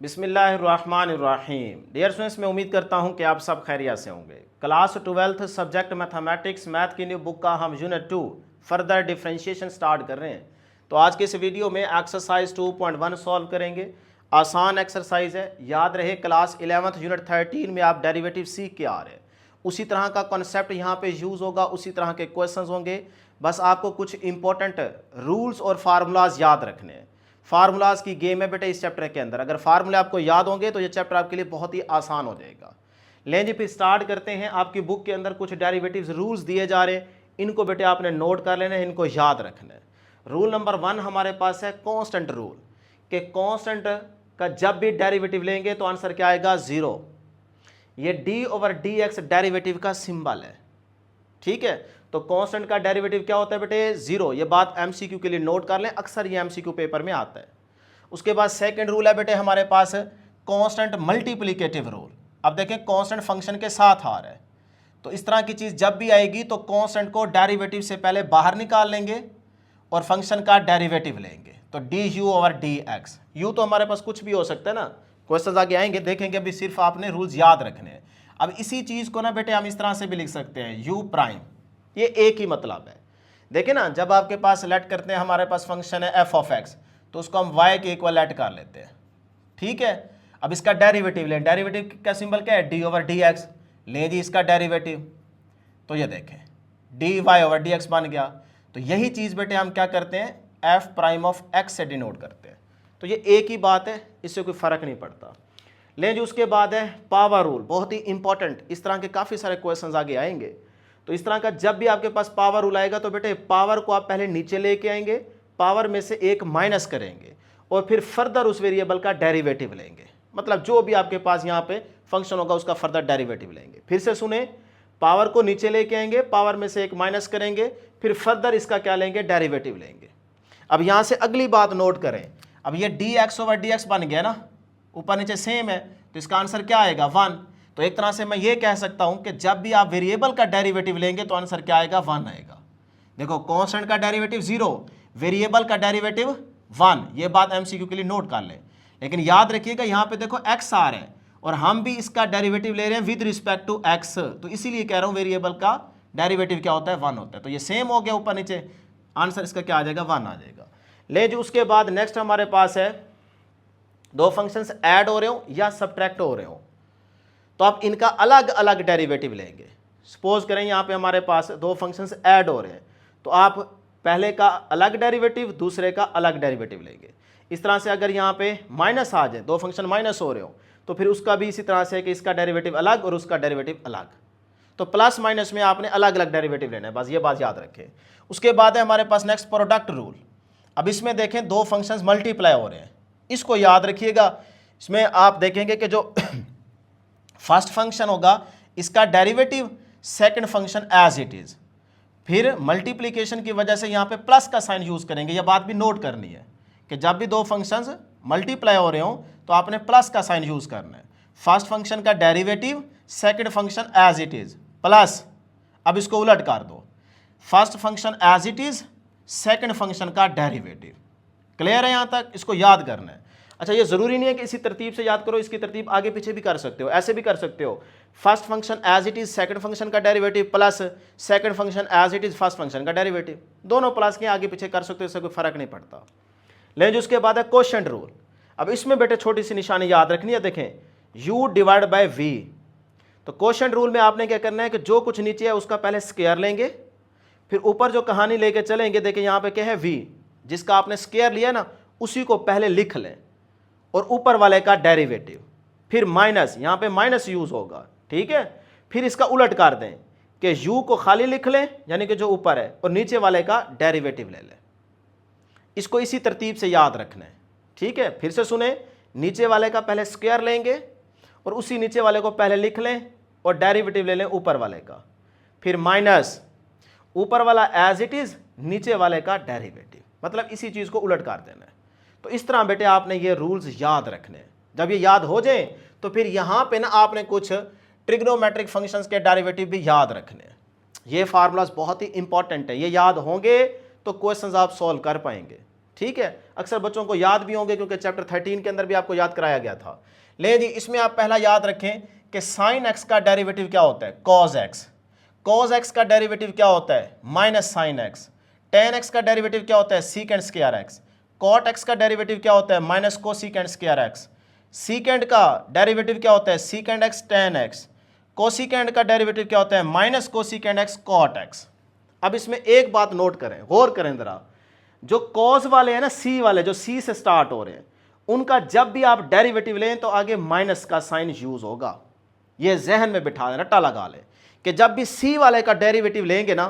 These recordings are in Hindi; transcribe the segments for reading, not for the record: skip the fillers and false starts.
बिस्मिल्लाहिर्रहमानिर्रहीम। डियर स्टूडेंट्स, मैं उम्मीद करता हूं कि आप सब खैरियत से होंगे। Class 12th subject mathematics math की न्यू बुक का हम यूनिट 2 फर्दर डिफरेंशिएशन स्टार्ट कर रहे हैं। तो आज के इस वीडियो में एक्सरसाइज 2.1 सॉल्व करेंगे। आसान एक्सरसाइज है, याद रहे क्लास 11th यूनिट 13 में आप डेरिवेटिव सीख के आ रहे हैं। उसी तरह का कॉन्सेप्ट यहाँ पे यूज़ होगा, उसी तरह के क्वेश्चंस होंगे। बस आपको कुछ इंपॉर्टेंट रूल्स और फार्मूलाज याद रखने हैं। फार्मूलाज की गेम है बेटे इस चैप्टर के अंदर। अगर फार्मूले आपको याद होंगे तो ये चैप्टर आपके लिए बहुत ही आसान हो जाएगा। लें जी, फिर स्टार्ट करते हैं। आपकी बुक के अंदर कुछ डेरिवेटिव्स रूल्स दिए जा रहे हैं, इनको बेटे आपने नोट कर लेना है, इनको याद रखना है। रूल नंबर 1 हमारे पास है कांस्टेंट रूल, कि कांस्टेंट का जब भी डेरिवेटिव लेंगे तो आंसर क्या आएगा? 0। ये d/dx डेरिवेटिव का सिंबल है, ठीक है। तो कांस्टेंट का डेरिवेटिव क्या होता है बेटे? 0। ये बात एमसीक्यू के लिए नोट कर लें, अक्सर ये एमसीक्यू पेपर में आता है। उसके बाद सेकंड रूल है बेटे हमारे पास कांस्टेंट मल्टीप्लिकेटिव रूल। अब देखें कांस्टेंट फंक्शन के साथ आ रहा है, तो इस तरह की चीज़ जब भी आएगी तो कांस्टेंट को डेरिवेटिव से पहले बाहर निकाल लेंगे और फंक्शन का डेरिवेटिव लेंगे। तो du/dx, यू तो हमारे पास कुछ भी हो सकता है ना। क्वेश्चन आगे आएंगे, देखेंगे। अभी सिर्फ आपने रूल्स याद रखने हैं। अब इसी चीज़ को ना बेटे हम इस तरह से भी लिख सकते हैं, u प्राइम। ये एक ही मतलब है। देखिए ना, जब आपके पास लेट करते हैं, हमारे पास फंक्शन है f(x), तो उसको हम y के इक्वल लेट कर लेते हैं, ठीक है। अब इसका डेरिवेटिव लें, डेरिवेटिव का सिंबल क्या है? d/dx। लें जी इसका डेरिवेटिव, तो ये देखें dy/dx बन गया। तो यही चीज़ बेटे हम क्या करते हैं? f'(x) से डिनोट करते हैं। तो ये एक ही बात है, इससे कोई फ़र्क नहीं पड़ता। लें जी उसके बाद है पावर रूल, बहुत ही इंपॉर्टेंट। इस तरह के काफ़ी सारे क्वेश्चंस आगे आएंगे। तो इस तरह का जब भी आपके पास पावर रूल आएगा तो बेटे पावर को आप पहले नीचे लेके आएंगे, पावर में से एक माइनस करेंगे और फिर फर्दर उस वेरिएबल का डेरिवेटिव लेंगे। मतलब जो भी आपके पास यहाँ पे फंक्शन होगा उसका फर्दर डेरिवेटिव लेंगे। फिर से सुने, पावर को नीचे लेके आएंगे, पावर में से एक माइनस करेंगे, फिर फर्दर इसका क्या लेंगे? डेरिवेटिव लेंगे। अब यहाँ से अगली बात नोट करें। अब ये dx/dx बन गया ना, ऊपर नीचे सेम है, तो इसका आंसर क्या आएगा? 1। तो एक तरह से मैं ये कह सकता हूं कि जब भी आप वेरिएबल का डेरिवेटिव लेंगे तो आंसर क्या आएगा? 1 आएगा। देखो कांस्टेंट का डेरिवेटिव 0, वेरिएबल का डेरिवेटिव 1। ये बात एमसीक्यू के लिए नोट कर लें। लेकिन याद रखिएगा यहाँ पे देखो x आ रहा है और हम भी इसका डेरिवेटिव ले रहे हैं विद रिस्पेक्ट टू x, तो इसीलिए कह रहा हूँ वेरिएबल का डेरिवेटिव क्या होता है? 1 होता है। तो ये सेम हो गया ऊपर नीचे, आंसर इसका क्या आ जाएगा? 1 आ जाएगा। ले जो उसके बाद नेक्स्ट हमारे पास है, दो फंक्शंस ऐड हो रहे हो या सब्ट्रैक्ट हो रहे हो तो आप इनका अलग अलग डेरिवेटिव लेंगे। सपोज करें यहाँ पे हमारे पास दो फंक्शंस ऐड हो रहे हैं, तो आप पहले का अलग डेरिवेटिव, दूसरे का अलग डेरिवेटिव लेंगे। इस तरह से अगर यहाँ पे माइनस आ जाए, दो फंक्शन माइनस हो रहे हो, तो फिर उसका भी इसी तरह से है कि इसका डेरिवेटिव अलग और उसका डेरिवेटिव अलग। तो प्लस माइनस में आपने अलग अलग डेरिवेटिव लेना है, बस ये बात याद रखें। उसके बाद है हमारे पास नेक्स्ट प्रोडक्ट रूल। अब इसमें देखें दो फंक्शंस मल्टीप्लाई हो रहे हैं, इसको याद रखिएगा। इसमें आप देखेंगे कि जो फर्स्ट फंक्शन होगा इसका derivative second function as it is, फिर मल्टीप्लिकेशन की वजह से यहाँ पे प्लस का साइन यूज करेंगे। यह बात भी नोट करनी है कि जब भी दो फंक्शंस मल्टीप्लाई हो रहे हो तो आपने प्लस का साइन यूज करना है। फर्स्ट फंक्शन का derivative, second function as it is, plus. अब इसको उलट कर दो, first function as it is, second function का डेरिवेटिव। क्लियर है यहाँ तक? इसको याद करना है। अच्छा, ये जरूरी नहीं है कि इसी तरतीब से याद करो, इसकी तरतीब आगे पीछे भी कर सकते हो, ऐसे भी कर सकते हो। First function as it is second function का derivative, plus second function as it is first function का डेरिवेटिव। दोनों प्लस के आगे पीछे कर सकते हो, इससे कोई फर्क नहीं पड़ता। लेकिन जो उसके बाद है कोशेंट रूल। अब इसमें बेटे छोटी सी निशानी याद रखनी है, देखें u/v। तो कोशेंट रूल में आपने क्या करना है कि जो कुछ नीचे है उसका पहले स्क्वायर लेंगे, फिर ऊपर जो कहानी लेके चलेंगे, देखिए यहाँ पे क्या है? v, जिसका आपने स्क्वायर लिया ना उसी को पहले लिख लें और ऊपर वाले का डेरिवेटिव, फिर माइनस, यहाँ पे माइनस यूज होगा, ठीक है। फिर इसका उलट कर दें कि u को खाली लिख लें, यानी कि जो ऊपर है, और नीचे वाले का डेरिवेटिव ले लें। इसको इसी तरतीब से याद रखना है, ठीक है। फिर से सुने, नीचे वाले का पहले स्क्वायर लेंगे और उसी नीचे वाले को पहले लिख लें और डेरिवेटिव ले लें ऊपर वाले का, फिर माइनस, ऊपर वाला एज इट इज, नीचे वाले का डेरिवेटिव, मतलब इसी चीज को उलट कर देना है। तो इस तरह बेटे आपने ये रूल्स याद रखने हैं। जब ये याद हो जाए तो फिर यहां पे ना आपने कुछ ट्रिग्नोमेट्रिक फंक्शंस के डेरिवेटिव भी याद रखने हैं। ये फार्मूलाज बहुत ही इंपॉर्टेंट है, ये याद होंगे तो क्वेश्चंस आप सॉल्व कर पाएंगे, ठीक है, अक्सर बच्चों को याद भी होंगे क्योंकि चैप्टर 13 के अंदर भी आपको याद कराया गया था। ले जी, इसमें आप पहला याद रखें कि साइन एक्स का डेरिवेटिव क्या होता है, कॉज एक्स। कॉज एक्स का डेरिवेटिव क्या होता है, minus sine x. Tan x का डेरिवेटिव क्या होता है, secant square x. Cot x का डेरिवेटिव क्या होता है, minus cosecant square x. Secant का डेरिवेटिव क्या होता है, secant x tan x. Cosecant का डेरिवेटिव क्या होता है, minus cosecant x cot x. अब इसमें एक बात नोट करें, गौर करें जरा, जो कॉज वाले हैं ना, सी वाले, जो सी से स्टार्ट हो रहे हैं, उनका जब भी आप डेरिवेटिव लें तो आगे माइनस का साइन यूज होगा। ये जहन में बिठा लें, रट्टा लगा लें कि जब भी सी वाले का डेरिवेटिव लेंगे ना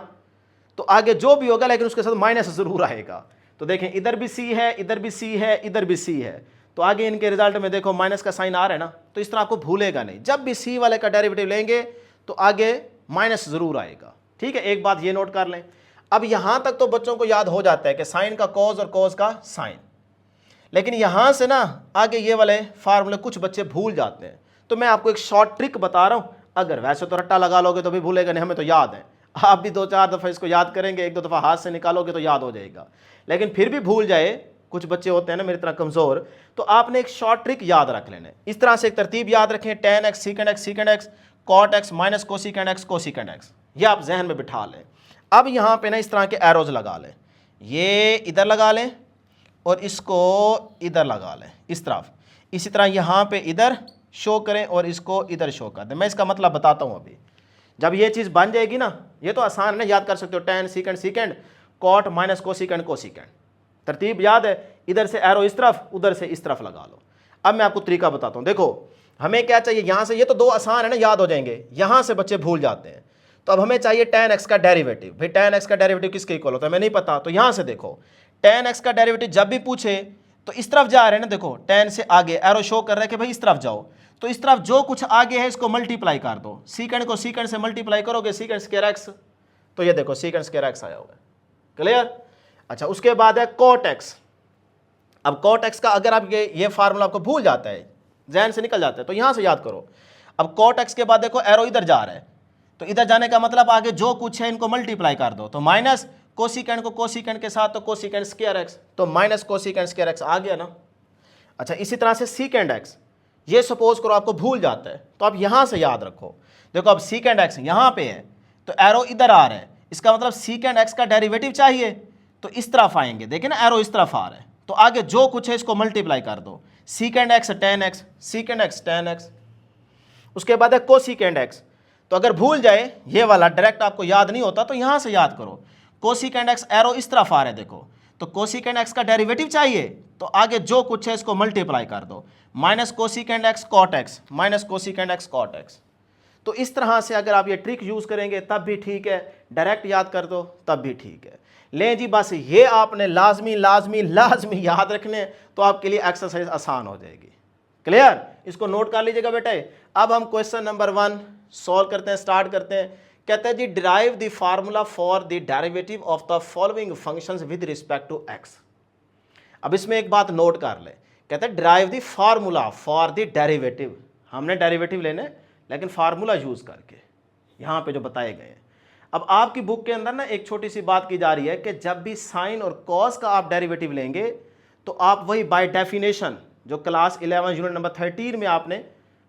तो आगे जो भी होगा लेकिन उसके साथ माइनस जरूर आएगा। तो देखें, इधर भी सी है, इधर भी सी है, इधर भी सी है, तो आगे इनके रिजल्ट में देखो माइनस का साइन आ रहा है ना, तो इस तरह आपको भूलेगा नहीं, जब भी सी वाले का डेरिवेटिव लेंगे तो आगे माइनस जरूर आएगा। ठीक है, एक बात ये नोट कर लें। अब यहां तक तो बच्चों को याद हो जाता है कि साइन का कॉज और कॉज का साइन, लेकिन यहां से ना आगे ये वाले फार्मूले कुछ बच्चे भूल जाते हैं। तो मैं आपको एक शॉर्ट ट्रिक बता रहा हूं, अगर वैसे तो रट्टा लगा लोगे तो भी भूलेगा नहीं, हमें तो याद है। आप भी 2-4 दफ़ा इसको याद करेंगे, 1-2 दफ़ा हाथ से निकालोगे तो याद हो जाएगा, लेकिन फिर भी भूल जाए, कुछ बच्चे होते हैं ना मेरी तरह कमज़ोर, तो आपने एक शॉर्ट ट्रिक याद रख लेना है। इस तरह से एक तरतीब याद रखें, tan x secant x secant x cot x minus cosecant x cosecant x, ये आप जहन में बिठा लें। अब यहाँ पे ना इस तरह के एरोज लगा लें, ये इधर लगा लें और इसको इधर लगा लें इस तरफ, इसी तरह यहाँ पे इधर शो करें और इसको इधर शो कर दें। मैं इसका मतलब बताता हूँ अभी। जब ये चीज़ बन जाएगी ना, ये तो आसान है ना, याद कर सकते हो, tan secant secant cot minus cosecant cosecant, तरतीब याद है, इधर से एरो इस तरफ, उधर से इस तरफ लगा लो। अब मैं आपको तरीका बताता हूँ। देखो हमें क्या चाहिए, यहाँ से, ये तो दो आसान है ना, याद हो जाएंगे, यहाँ से बच्चे भूल जाते हैं। तो अब हमें चाहिए टेन एक्स का डेरिवेटिव। भाई टेन एक्स का डेरिवेटिव किसके इक्वल होता है, हमें नहीं पता। तो यहाँ से देखो, टेन एक्स का डेरिवेटिव जब भी पूछे तो इस तरफ जा रहे हैं ना, देखो टेन से आगे एरो शो कर रहे हैं कि भाई इस तरफ जाओ, तो इस तरफ जो कुछ आगे है इसको मल्टीप्लाई कर दो, सीकेंड को सीकेंड से मल्टीप्लाई करोगे, सीकेंड स्क्वायर एक्स, तो ये देखो सीकेंड स्क्वायर एक्स आया होगा। क्लियर? अच्छा, उसके बाद है कॉट एक्स। अब कॉट एक्स का अगर आप ये फार्मूला आपको भूल जाता है, जहन से निकल जाता है, तो यहां से याद करो। अब कॉट एक्स के बाद देखो एरो इधर जा रहा है, तो इधर जाने का मतलब आगे जो कुछ है इनको मल्टीप्लाई कर दो, तो माइनस कोसिकेंड को कोसिकेंड के साथ, तो कोसिकेंड स्क्वायर एक्स, तो माइनस कोसिकेंड स्क्वायर एक्स आ गया ना। अच्छा, इसी तरह से सीकेंड एक्स, ये सपोज करो आपको भूल जाता है, तो आप यहां से याद रखो। देखो अब सीकेंड एक्स यहां पे है, तो एरो इधर आ रहा है, इसका मतलब सीकेंड एक्स का डेरिवेटिव चाहिए, तो इस तरफ आएंगे, देखिए ना एरो इस तरफ आ रहा है, तो आगे जो कुछ है इसको मल्टीप्लाई कर दो, सीकेंड x tan x, secant x tan x. उसके बाद है कोसिकेंड एक्स, तो अगर भूल जाए ये वाला डायरेक्ट आपको याद नहीं होता तो यहां से याद करो, कोसिकेंड एक्स एरो इस तरफ आ रहा है, देखो, तो कोसिकेंड एक्स का डेरिवेटिव चाहिए, तो आगे जो कुछ है इसको मल्टीप्लाई कर दो, minus cosecant x cot x minus cosecant x cot x. तो इस तरह से अगर आप ये ट्रिक यूज करेंगे तब भी ठीक है, डायरेक्ट याद कर दो तब भी ठीक है। ले जी, बस ये आपने लाजमी लाजमी लाजमी याद रखने, तो आपके लिए एक्सरसाइज आसान हो जाएगी। क्लियर? इसको नोट कर लीजिएगा बेटे। अब हम क्वेश्चन नंबर 1 सॉल्व करते हैं, स्टार्ट करते हैं। कहते हैं जी, derive the formula for the derivative of the following functions with respect to x. अब इसमें एक बात नोट कर ले, कहते हैं derive the formula for the derivative, हमने डेरिवेटिव लेने लेकिन फार्मूला यूज करके, यहां पे जो बताए गए हैं। अब आपकी बुक के अंदर ना एक छोटी सी बात की जा रही है कि जब भी साइन और कॉस का आप डेरिवेटिव लेंगे तो आप वही बाय डेफिनेशन, जो क्लास 11 यूनिट नंबर 13 में आपने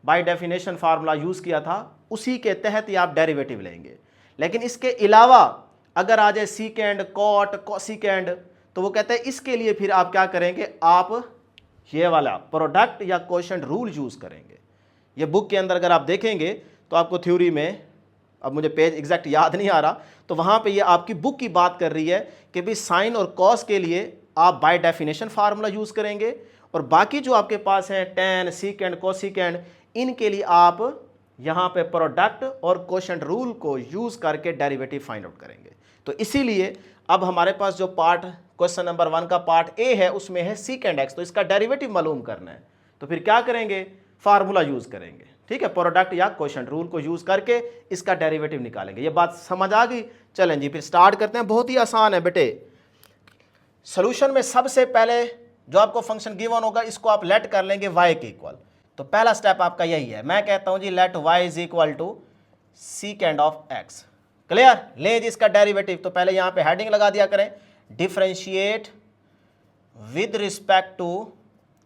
बाय डेफिनेशन फार्मूला यूज किया था, उसी के तहत ही आप डेरिवेटिव लेंगे। लेकिन इसके अलावा अगर आ जाए सीकेंड कॉट कोसिकेंड, तो वो कहते हैं इसके लिए फिर आप क्या करेंगे, आप ये वाला प्रोडक्ट या क्वोशिएंट रूल यूज करेंगे। ये बुक के अंदर अगर आप देखेंगे तो आपको थ्योरी में, अब मुझे पेज एग्जैक्ट याद नहीं आ रहा, तो वहां पे ये आपकी बुक की बात कर रही है कि भाई साइन और कॉस के लिए आप बाय डेफिनेशन फार्मूला यूज करेंगे, और बाकी जो आपके पास है टेन सीकेंड कोसिकेंड, इनके लिए आप यहाँ पे प्रोडक्ट और क्वोशिएंट रूल को यूज करके डेरिवेटिव फाइंड आउट करेंगे। तो इसीलिए अब हमारे पास जो पार्ट क्वेश्चन नंबर 1 का पार्ट ए है, उसमें है सीकेंड एक्स, तो इसका डेरिवेटिव मालूम करना है, तो फिर क्या करेंगे, फार्मूला यूज करेंगे। ठीक है, प्रोडक्ट या क्वोशिएंट रूल को यूज करके इसका डेरिवेटिव निकालेंगे। ये बात समझ आ गई? चलें जी, फिर स्टार्ट करते हैं। बहुत ही आसान है बेटे। सोल्यूशन में सबसे पहले जो आपको फंक्शन गिवन होगा, इसको आप लेट कर लेंगे y के इक्वल। तो पहला स्टेप आपका यही है, मैं कहता हूं जी let y is equal to secant of x। Clear? ले जी इसका डेरिवेटिव, तो पहले यहां पे हेडिंग लगा दिया करें, डिफरेंशिएट विद रिस्पेक्ट टू,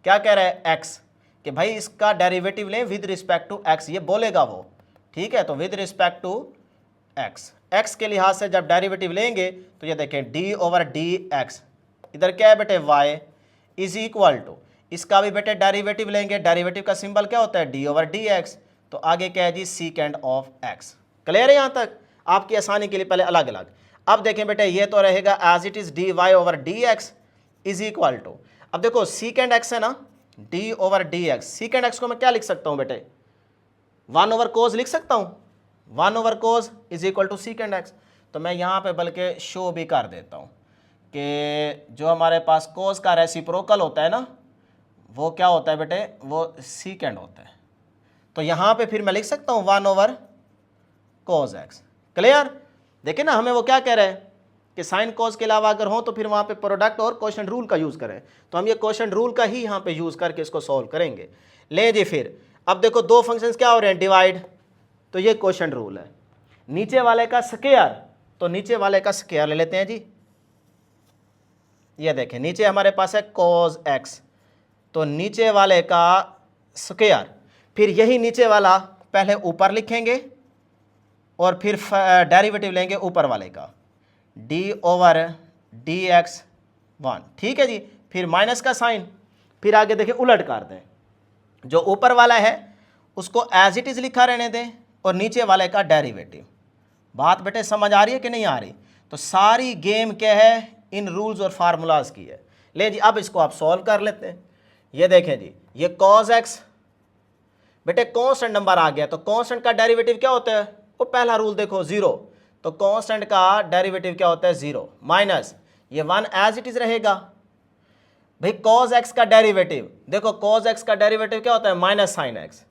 क्या कह रहा है, एक्स, कि भाई इसका डेरिवेटिव लें विद रिस्पेक्ट टू एक्स, ये बोलेगा वो, ठीक है। तो with respect to x, x के लिहाज से जब डेरिवेटिव लेंगे तो ये देखें डी ओवर डी एक्स, इधर क्या है बेटे वाई इज इक्वल टू, इसका भी बेटे डेरिवेटिव लेंगे, डेरिवेटिव का सिंबल क्या होता है डी ओवर डी एक्स, तो आगे क्या है जी सीकेंड ऑफ एक्स। क्लियर है यहाँ तक, आपकी आसानी के लिए पहले अलग अलग। अब देखें बेटे ये तो रहेगा as it is d y over d x is equal to, अब देखो सीकेंड एक्स है ना, d over d x, secant x को मैं क्या लिख सकता हूँ बेटे, 1 ओवर कोज लिख सकता हूँ, 1 over cos is equal to secant x. तो मैं यहाँ पे बल्कि शो भी कर देता हूँ कि जो हमारे पास कोज का रेसिप्रोकल होता है ना, वो क्या होता है बेटे, वो सीकेंड होता है। तो यहाँ पे फिर मैं लिख सकता हूँ 1 ओवर कोज एक्स। क्लियर, देखिए ना हमें वो क्या कह रहे हैं कि साइन कोज के अलावा अगर हो तो फिर वहाँ पे प्रोडक्ट और क्वोशंट रूल का यूज़ करें, तो हम ये क्वोशंट रूल का ही यहाँ पे यूज़ करके इसको सॉल्व करेंगे। ले जी फिर, अब देखो दो फंक्शंस क्या हो रहे हैं, डिवाइड, तो ये क्वोशंट रूल है, नीचे वाले का स्क्वायर, तो नीचे वाले का स्क्वायर ले लेते हैं जी। ये देखें नीचे हमारे पास है कोज एक्स, तो नीचे वाले का स्क्वायर, फिर यही नीचे वाला पहले ऊपर लिखेंगे और फिर डेरिवेटिव लेंगे ऊपर वाले का, डी ओवर डी एक्स 1, ठीक है जी। फिर माइनस का साइन, फिर आगे देखिए उलट कर दें, जो ऊपर वाला है उसको एज इट इज़ लिखा रहने दें और नीचे वाले का डेरिवेटिव। बात बेटे समझ आ रही है कि नहीं आ रही? तो सारी गेम क्या है, इन रूल्स और फार्मूलाज की है। ले जी अब इसको आप सॉल्व कर लेते हैं। ये देखें जी, ये कॉस एक्स बेटे कांस्टेंट नंबर आ गया, तो कांस्टेंट का डेरिवेटिव क्या होता है, वो पहला रूल देखो 0, तो कांस्टेंट का डेरिवेटिव क्या होता है 0, माइनस ये 1 एज इट इज रहेगा। भाई कॉस एक्स का डेरिवेटिव देखो, कॉस एक्स का डेरिवेटिव क्या होता है माइनस साइन एक्स,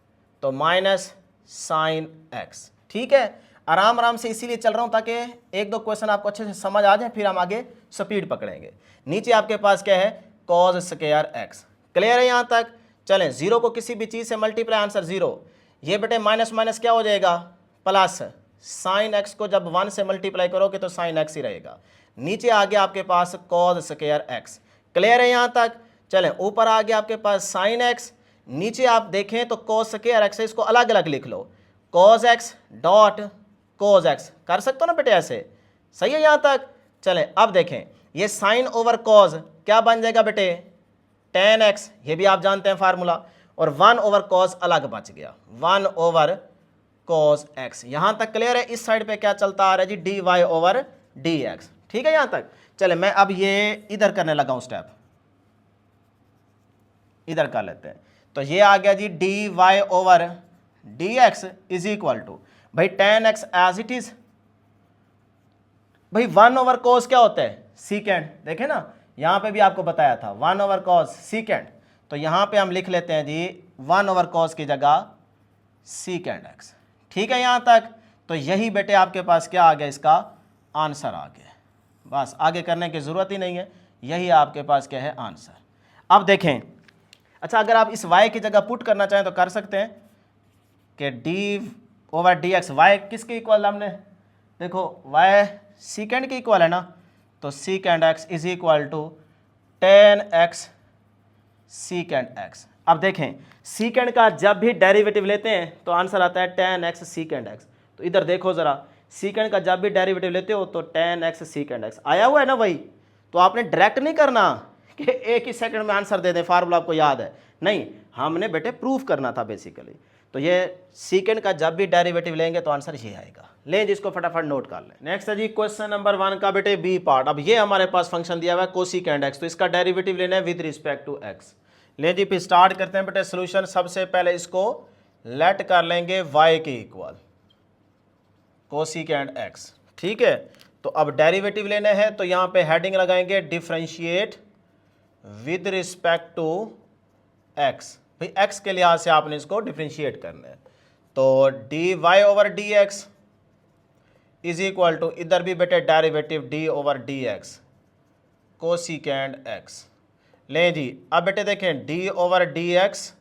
तो माइनस साइन एक्स, ठीक है। आराम आराम से इसीलिए चल रहा हूं ताकि एक दो क्वेश्चन आपको अच्छे से समझ आ जाए, फिर हम आगे स्पीड पकड़ेंगे। नीचे आपके पास क्या है कॉस स्क्वायर एक्स। क्लियर है यहाँ तक? चलें, 0 को किसी भी चीज़ से मल्टीप्लाई, आंसर 0। ये बेटे माइनस माइनस क्या हो जाएगा प्लस, साइन एक्स को जब 1 से मल्टीप्लाई करोगे तो साइन एक्स ही रहेगा। नीचे आ गया आपके पास कॉस स्क्वायर एक्स। क्लियर है यहाँ तक? चलें, ऊपर आ गया आपके पास साइन एक्स, नीचे आप देखें तो कॉस स्क्वायर एक्स है, इसको अलग अलग लिख लो, cos x dot cos x, कर सकते हो ना बेटे ऐसे, सही है यहाँ तक? चलें अब देखें, ये साइन ओवर कॉस क्या बन जाएगा बेटे टेन एक्स, ये भी आप जानते हैं फार्मूला, और 1 ओवर कॉस अलग बच गया, 1 ओवर कॉस एक्स। यहाँ तक क्लियर है? इस साइड पे क्या चलता आ रहा है जी d y over d x, ठीक है यहाँ तक? चले मैं अब ये इधर करने लगा हूँ स्टेप, इधर कर लेते हैं। तो ये आ गया जी d y over d x is equal to, भाई ten x as it is, भाई 1 ओवर कॉस क्या होता है सीकेंड, देखे ना यहाँ पे भी आपको बताया था 1 ओवर कॉस सीकेंड, तो यहाँ पे हम लिख लेते हैं जी 1 ओवर कॉस की जगह सीकेंड एक्स, ठीक है यहाँ तक? तो यही बेटे आपके पास क्या आ गया, इसका आंसर आ गया, बस आगे करने की ज़रूरत ही नहीं है, यही आपके पास क्या है आंसर। अब देखें, अच्छा अगर आप इस y की जगह पुट करना चाहें तो कर सकते हैं कि d over d x, y किसके इक्वल हमने, देखो y सीकेंड के इक्वल है ना, तो secant x is equal to tan x secant x. अब देखें सीकेंड का जब भी डेरिवेटिव लेते हैं तो आंसर आता है टेन एक्स सीकेंड एक्स, तो इधर देखो ज़रा, सीकेंड का जब भी डेरिवेटिव लेते हो तो टेन एक्स सीकेंड एक्स आया हुआ है ना वही, तो आपने डायरेक्ट नहीं करना कि एक ही सेकंड में आंसर दे दें, फार्मूला आपको याद है, नहीं, हमने बेटे प्रूफ करना था बेसिकली। तो ये सीकेंड का जब भी डेरिवेटिव लेंगे तो आंसर ये आएगा। लें जिसको फटाफट नोट कर लें। नेक्स्ट है जी क्वेश्चन नंबर 1 का बेटे बी पार्ट। अब ये हमारे पास फंक्शन दिया हुआ है कोसिकेंड एक्स, तो इसका डेरिवेटिव लेना है विद रिस्पेक्ट टू एक्स। लें जी फिर स्टार्ट करते हैं बेटे सोल्यूशन। सबसे पहले इसको लेट कर लेंगे y के इक्वल कोसिकेंड एक्स, ठीक है। तो अब डेरिवेटिव लेने हैं तो यहाँ पे हेडिंग लगाएंगे differentiate with respect to x, भाई एक्स के लिहाज से आपने इसको डिफरेंशिएट करना है। तो d y over d x is equal to, इधर भी बेटे derivative d over d x cosecant x. ले जी अब बेटे देखें d over d x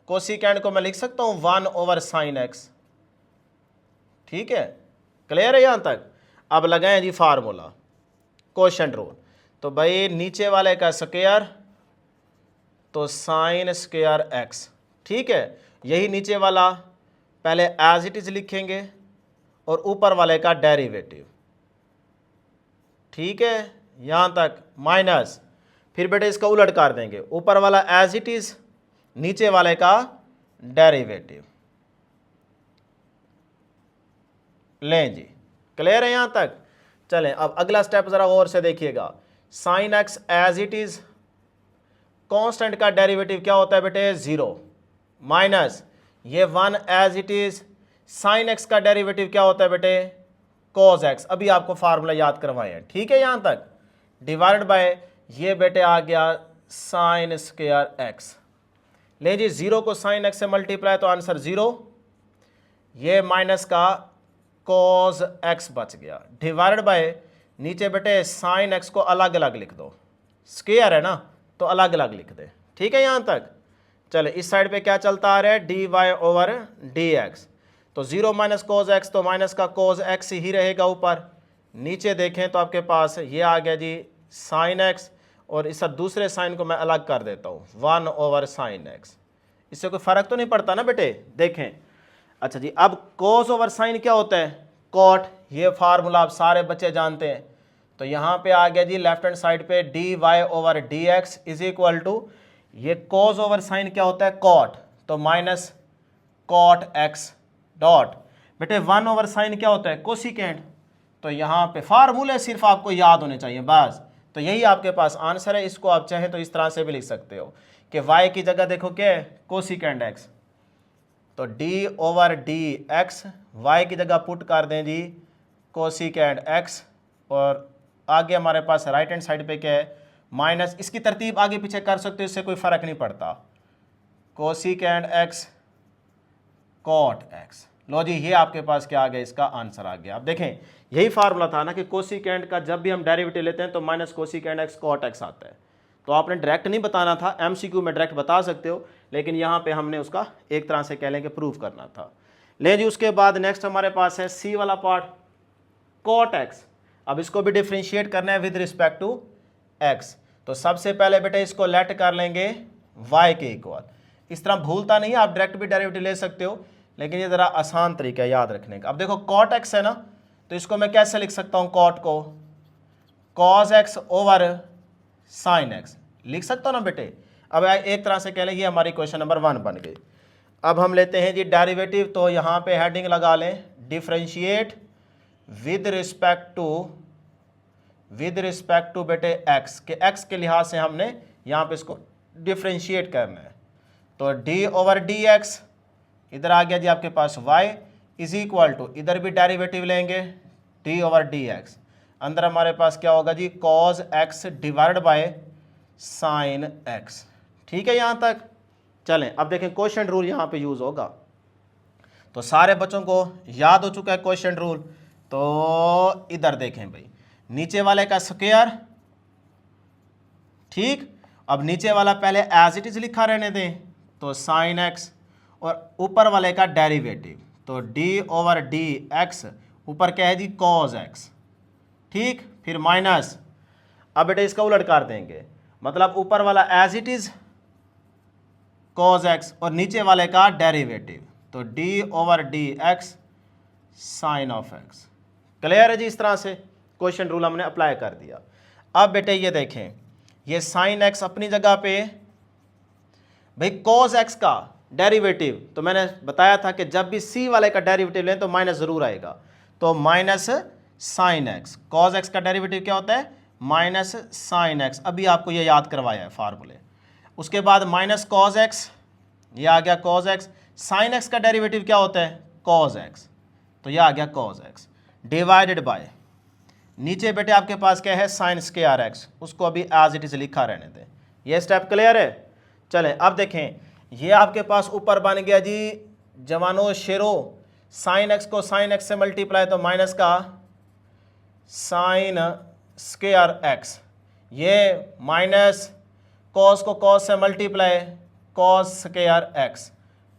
cosecant को मैं लिख सकता हूँ 1 ओवर साइन एक्स, ठीक है। क्लियर है यहाँ तक? अब लगाएं जी फार्मूला क्वोशंट रूल। तो भाई नीचे वाले का स्क्वायर तो साइन स्क्वायर एक्स, ठीक है। यही नीचे वाला पहले एज इट इज लिखेंगे और ऊपर वाले का डेरिवेटिव, ठीक है, यहां तक माइनस, फिर बेटे इसका उलट कर देंगे, ऊपर वाला एज इट इज, नीचे वाले का डेरिवेटिव। लें जी, क्लियर है यहां तक। चलें अब अगला स्टेप जरा गौर से देखिएगा। Sine x as it is, constant का डेरिवेटिव क्या होता है बेटे, 0, माइनस ये 1 as it is, sine x का डेरिवेटिव क्या होता है बेटे, कॉस एक्स। अभी आपको फार्मूला याद करवाए हैं, ठीक है, यहां तक, डिवाइडेड बाय ये बेटे आ गया साइन स्क्वायर एक्स। ले जी, 0 को साइन एक्स से मल्टीप्लाई तो आंसर 0, ये माइनस का कॉस एक्स बच गया, डिवाइडेड बाय नीचे बेटे साइन एक्स को अलग अलग लिख दो, स्क्वायर है ना तो अलग अलग लिख दे, ठीक है यहां तक। चले इस साइड पे क्या चलता आ रहा है, d y over d x, तो 0 माइनस कोस एक्स तो माइनस का कोस एक्स ही रहेगा ऊपर। नीचे देखें तो आपके पास ये आ गया जी साइन एक्स, और इस दूसरे साइन को मैं अलग कर देता हूँ 1 ओवर साइन एक्स, इससे कोई फर्क तो नहीं पड़ता ना बेटे, देखें। अच्छा जी, अब कोस ओवर साइन क्या होता है, कॉट, ये फार्मूला आप सारे बच्चे जानते हैं। तो यहाँ पे आ गया जी लेफ्ट हैंड साइड पे d y over d x is equal to, ये कोस ओवर साइन क्या होता है, कॉट, तो माइनस कॉट एक्स डॉट, बेटे 1 ओवर साइन क्या होता है, कोसिकेंट। तो यहाँ पे फार्मूले सिर्फ आपको याद होने चाहिए बस, तो यही आपके पास आंसर है। इसको आप चाहें तो इस तरह से भी लिख सकते हो कि y की जगह देखो क्या है, कोसिकेंट एक्स, तो d over d x, y की जगह पुट कर दें जी कोसिकेंट एक्स, और आगे हमारे पास राइट हैंड साइड पे क्या है, माइनस, इसकी तरतीब आगे पीछे कर सकते हो, इससे कोई फर्क नहीं पड़ता, कोसिकेंट एक्स कॉट एक्स। लो जी, ये आपके पास क्या आ गया, इसका आंसर आ गया। अब देखें यही फार्मूला था ना कि कोसिकेंट का जब भी हम डेरिवेटिव लेते हैं तो minus cosecant x cot x आता है, तो आपने डायरेक्ट नहीं बताना था, एमसीक्यू में डायरेक्ट बता सकते हो, लेकिन यहाँ पे हमने उसका एक तरह से कह लें कि प्रूव करना था। ले जी, उसके बाद नेक्स्ट हमारे पास है सी वाला पार्ट, कॉट एक्स। अब इसको भी डिफ्रेंशिएट करना है विद रिस्पेक्ट टू एक्स, तो सबसे पहले बेटे इसको लेट कर लेंगे y के इक्वल। इस तरह भूलता नहीं है, आप डायरेक्ट भी डेरिवेटिव ले सकते हो, लेकिन ये ज़रा आसान तरीका है याद रखने का। अब देखो कॉट एक्स है ना, तो इसको मैं कैसे लिख सकता हूँ, कॉट को cos x over sine x लिख सकता हूँ ना बेटे। अब एक तरह से कह लें ये हमारी क्वेश्चन नंबर 1 बन गई। अब हम लेते हैं जी डेरिवेटिव, तो यहाँ पे हेडिंग लगा लें डिफ्रेंशिएट विद रिस्पेक्ट टू बेटे एक्स, के एक्स के लिहाज से हमने यहाँ पे इसको डिफ्रेंशिएट करना है। तो डी ओवर डी एक्स, इधर आ गया जी आपके पास y इज इक्वल टू, इधर भी डेरिवेटिव लेंगे डी ओवर डी एक्स, अंदर हमारे पास क्या होगा जी cos x divide by sine x, ठीक है यहाँ तक। चलें अब देखें क्वोशिएंट रूल यहाँ पे यूज़ होगा, तो सारे बच्चों को याद हो चुका है क्वोशिएंट रूल। तो इधर देखें भाई, नीचे वाले का स्क्वायर, ठीक, अब नीचे वाला पहले एज इट इज लिखा रहने दें, तो साइन एक्स, और ऊपर वाले का डेरिवेटिव, तो डी ओवर डी एक्स, ऊपर क्या है जी कॉस एक्स, ठीक, फिर माइनस, अब बेटे इसका उलट कर देंगे, मतलब ऊपर वाला as it is cos x और नीचे वाले का डेरिवेटिव, तो d over d x sine of x. Clear है जी, इस तरह से क्वेश्चन रूल हमने अप्लाई कर दिया। अब बेटे ये देखें, ये साइन एक्स अपनी जगह पे, भाई कॉस एक्स का डेरिवेटिव, तो मैंने बताया था कि जब भी सी वाले का डेरिवेटिव लें तो माइनस ज़रूर आएगा, तो minus sine x, cos x का डेरिवेटिव क्या होता है, माइनस साइन एक्स, अभी आपको ये याद करवाया है फार्मूले। उसके बाद माइनस कॉस एक्स, ये आ गया कॉस एक्स, साइन एक्स का डेरिवेटिव क्या होता है, कॉस एक्स, तो ये आ गया कॉस एक्स, डिवाइडेड बाय नीचे बेटे आपके पास क्या है साइन स्क्वायर एक्स, उसको अभी एज इट इज लिखा रहने दें। ये स्टेप क्लियर है। चलें अब देखें, ये आपके पास ऊपर बन गया जी जवानो शेरो, साइन एक्स को साइन एक्स से मल्टीप्लाई तो माइनस का साइन स्क्वायर एक्स, ये माइनस कॉस को कॉस से multiply cos square x,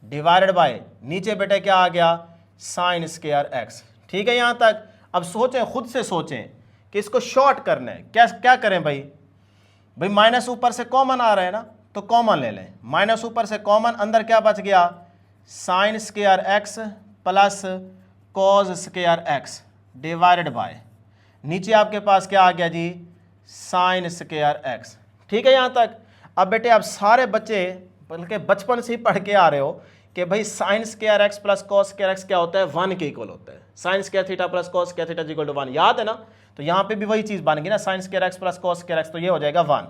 divided by नीचे बेटे क्या आ गया साइन स्क्वायर एक्स, ठीक है यहाँ तक। अब सोचें, खुद से सोचें कि इसको शॉर्ट करना है। क्या क्या करें भाई? भाई माइनस ऊपर से कॉमन आ रहा है ना, तो कॉमन ले लें। माइनस ऊपर से कॉमन, अंदर क्या बच गया? Sign square x plus cause square x divided by, नीचे आपके पास क्या आ गया जी? Sign square x. ठीक है यहाँ तक। अब बेटे आप सारे बच्चे बल्कि बचपन से ही पढ़ के आ रहे हो कि भाई sine square x plus cos square x क्या होता है? 1 के इक्वल होता है। Sine square theta plus cos square theta equal to 1, याद है ना? तो यहाँ पे भी वही चीज़ बन गई ना, sign square x plus cos square x, तो ये हो जाएगा 1।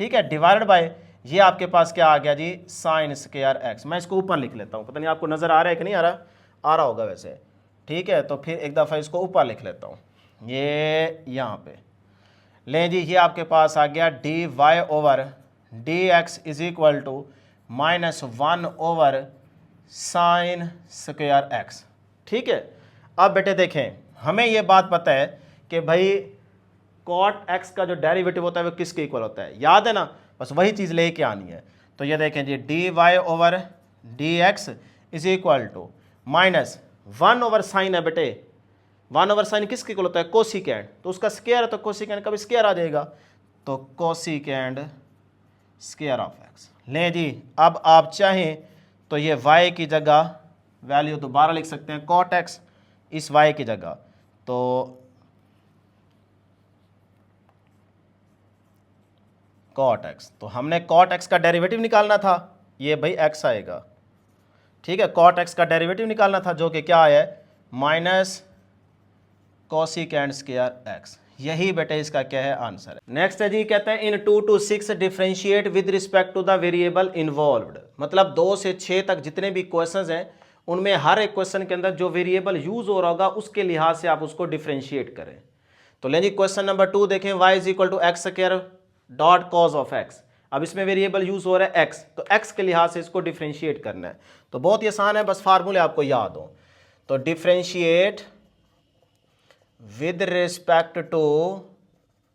ठीक है, डिवाइडेड बाय ये आपके पास क्या आ गया जी? Sign square x. मैं इसको ऊपर लिख लेता हूँ, पता नहीं आपको नजर आ रहा है कि नहीं आ रहा? आ रहा होगा वैसे। ठीक है, तो फिर एक दफ़ा इसको ऊपर लिख लेता हूँ, ये यहाँ पे लें जी। ये आपके पास आ गया d y over d x is equal to -1 over sine square x. ठीक है, अब बेटे देखें, हमें ये बात पता है कि भाई कॉट एक्स का जो डेरिवेटिव होता है वो किसके इक्वल होता है? याद है ना? बस वही चीज़ लेके आनी है। तो ये देखें जी, d y over d x is equal to -1 over sine है बेटे। 1 ओवर साइन किसके इक्वल होता है? कोसिकेंड। तो उसका स्क्वायर है तो कोसिकेंड का भी स्क्वायर आ जाएगा, तो कोसिकेंड स्क्वायर ऑफ एक्स। लें जी, अब आप चाहें तो ये y की जगह वैल्यू दोबारा लिख सकते हैं कॉट एक्स इस y की जगह, तो कॉट एक्स, तो हमने कॉट एक्स का डेरिवेटिव निकालना था, ये भाई x आएगा। ठीक है, कॉट एक्स का डेरिवेटिव निकालना था जो कि क्या आया है? Minus cosecant square x. यही बेटे इसका क्या है? आंसर है। नेक्स्ट है जी, कहते हैं in 2 to 6 differentiate with respect to the variable involved. मतलब 2 से 6 तक जितने भी क्वेश्चंस हैं उनमें हर एक क्वेश्चन के अंदर जो वेरिएबल यूज हो रहा होगा उसके लिहाज से आप उसको डिफरेंशिएट करें। तो लें जी, क्वेश्चन नंबर 2 देखें, y is equal to x square dot cos of x. अब इसमें वेरिएबल यूज हो रहा है x, तो x के लिहाज से इसको डिफरेंशिएट करना है। तो बहुत ही आसान है, बस फार्मूले आपको याद हो। तो differentiate with respect to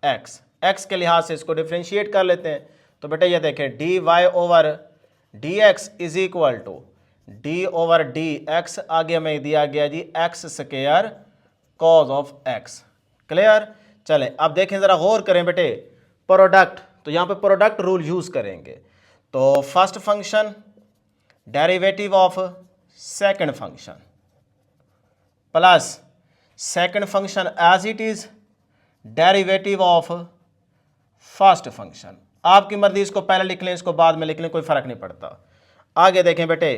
x, x के लिहाज से इसको डिफरेंशिएट कर लेते हैं। तो बेटा ये देखें, d y over d x is equal to d over d x, आगे में दिया गया जी x square cos of x. Clear? चले अब देखें, जरा गौर करें बेटे, प्रोडक्ट, तो यहाँ पे प्रोडक्ट रूल यूज करेंगे। तो first function derivative of second function plus second function as it is derivative of first function. आपकी मर्जी, इसको पहले लिख लें इसको बाद में लिख लें, कोई फर्क नहीं पड़ता। आगे देखें बेटे,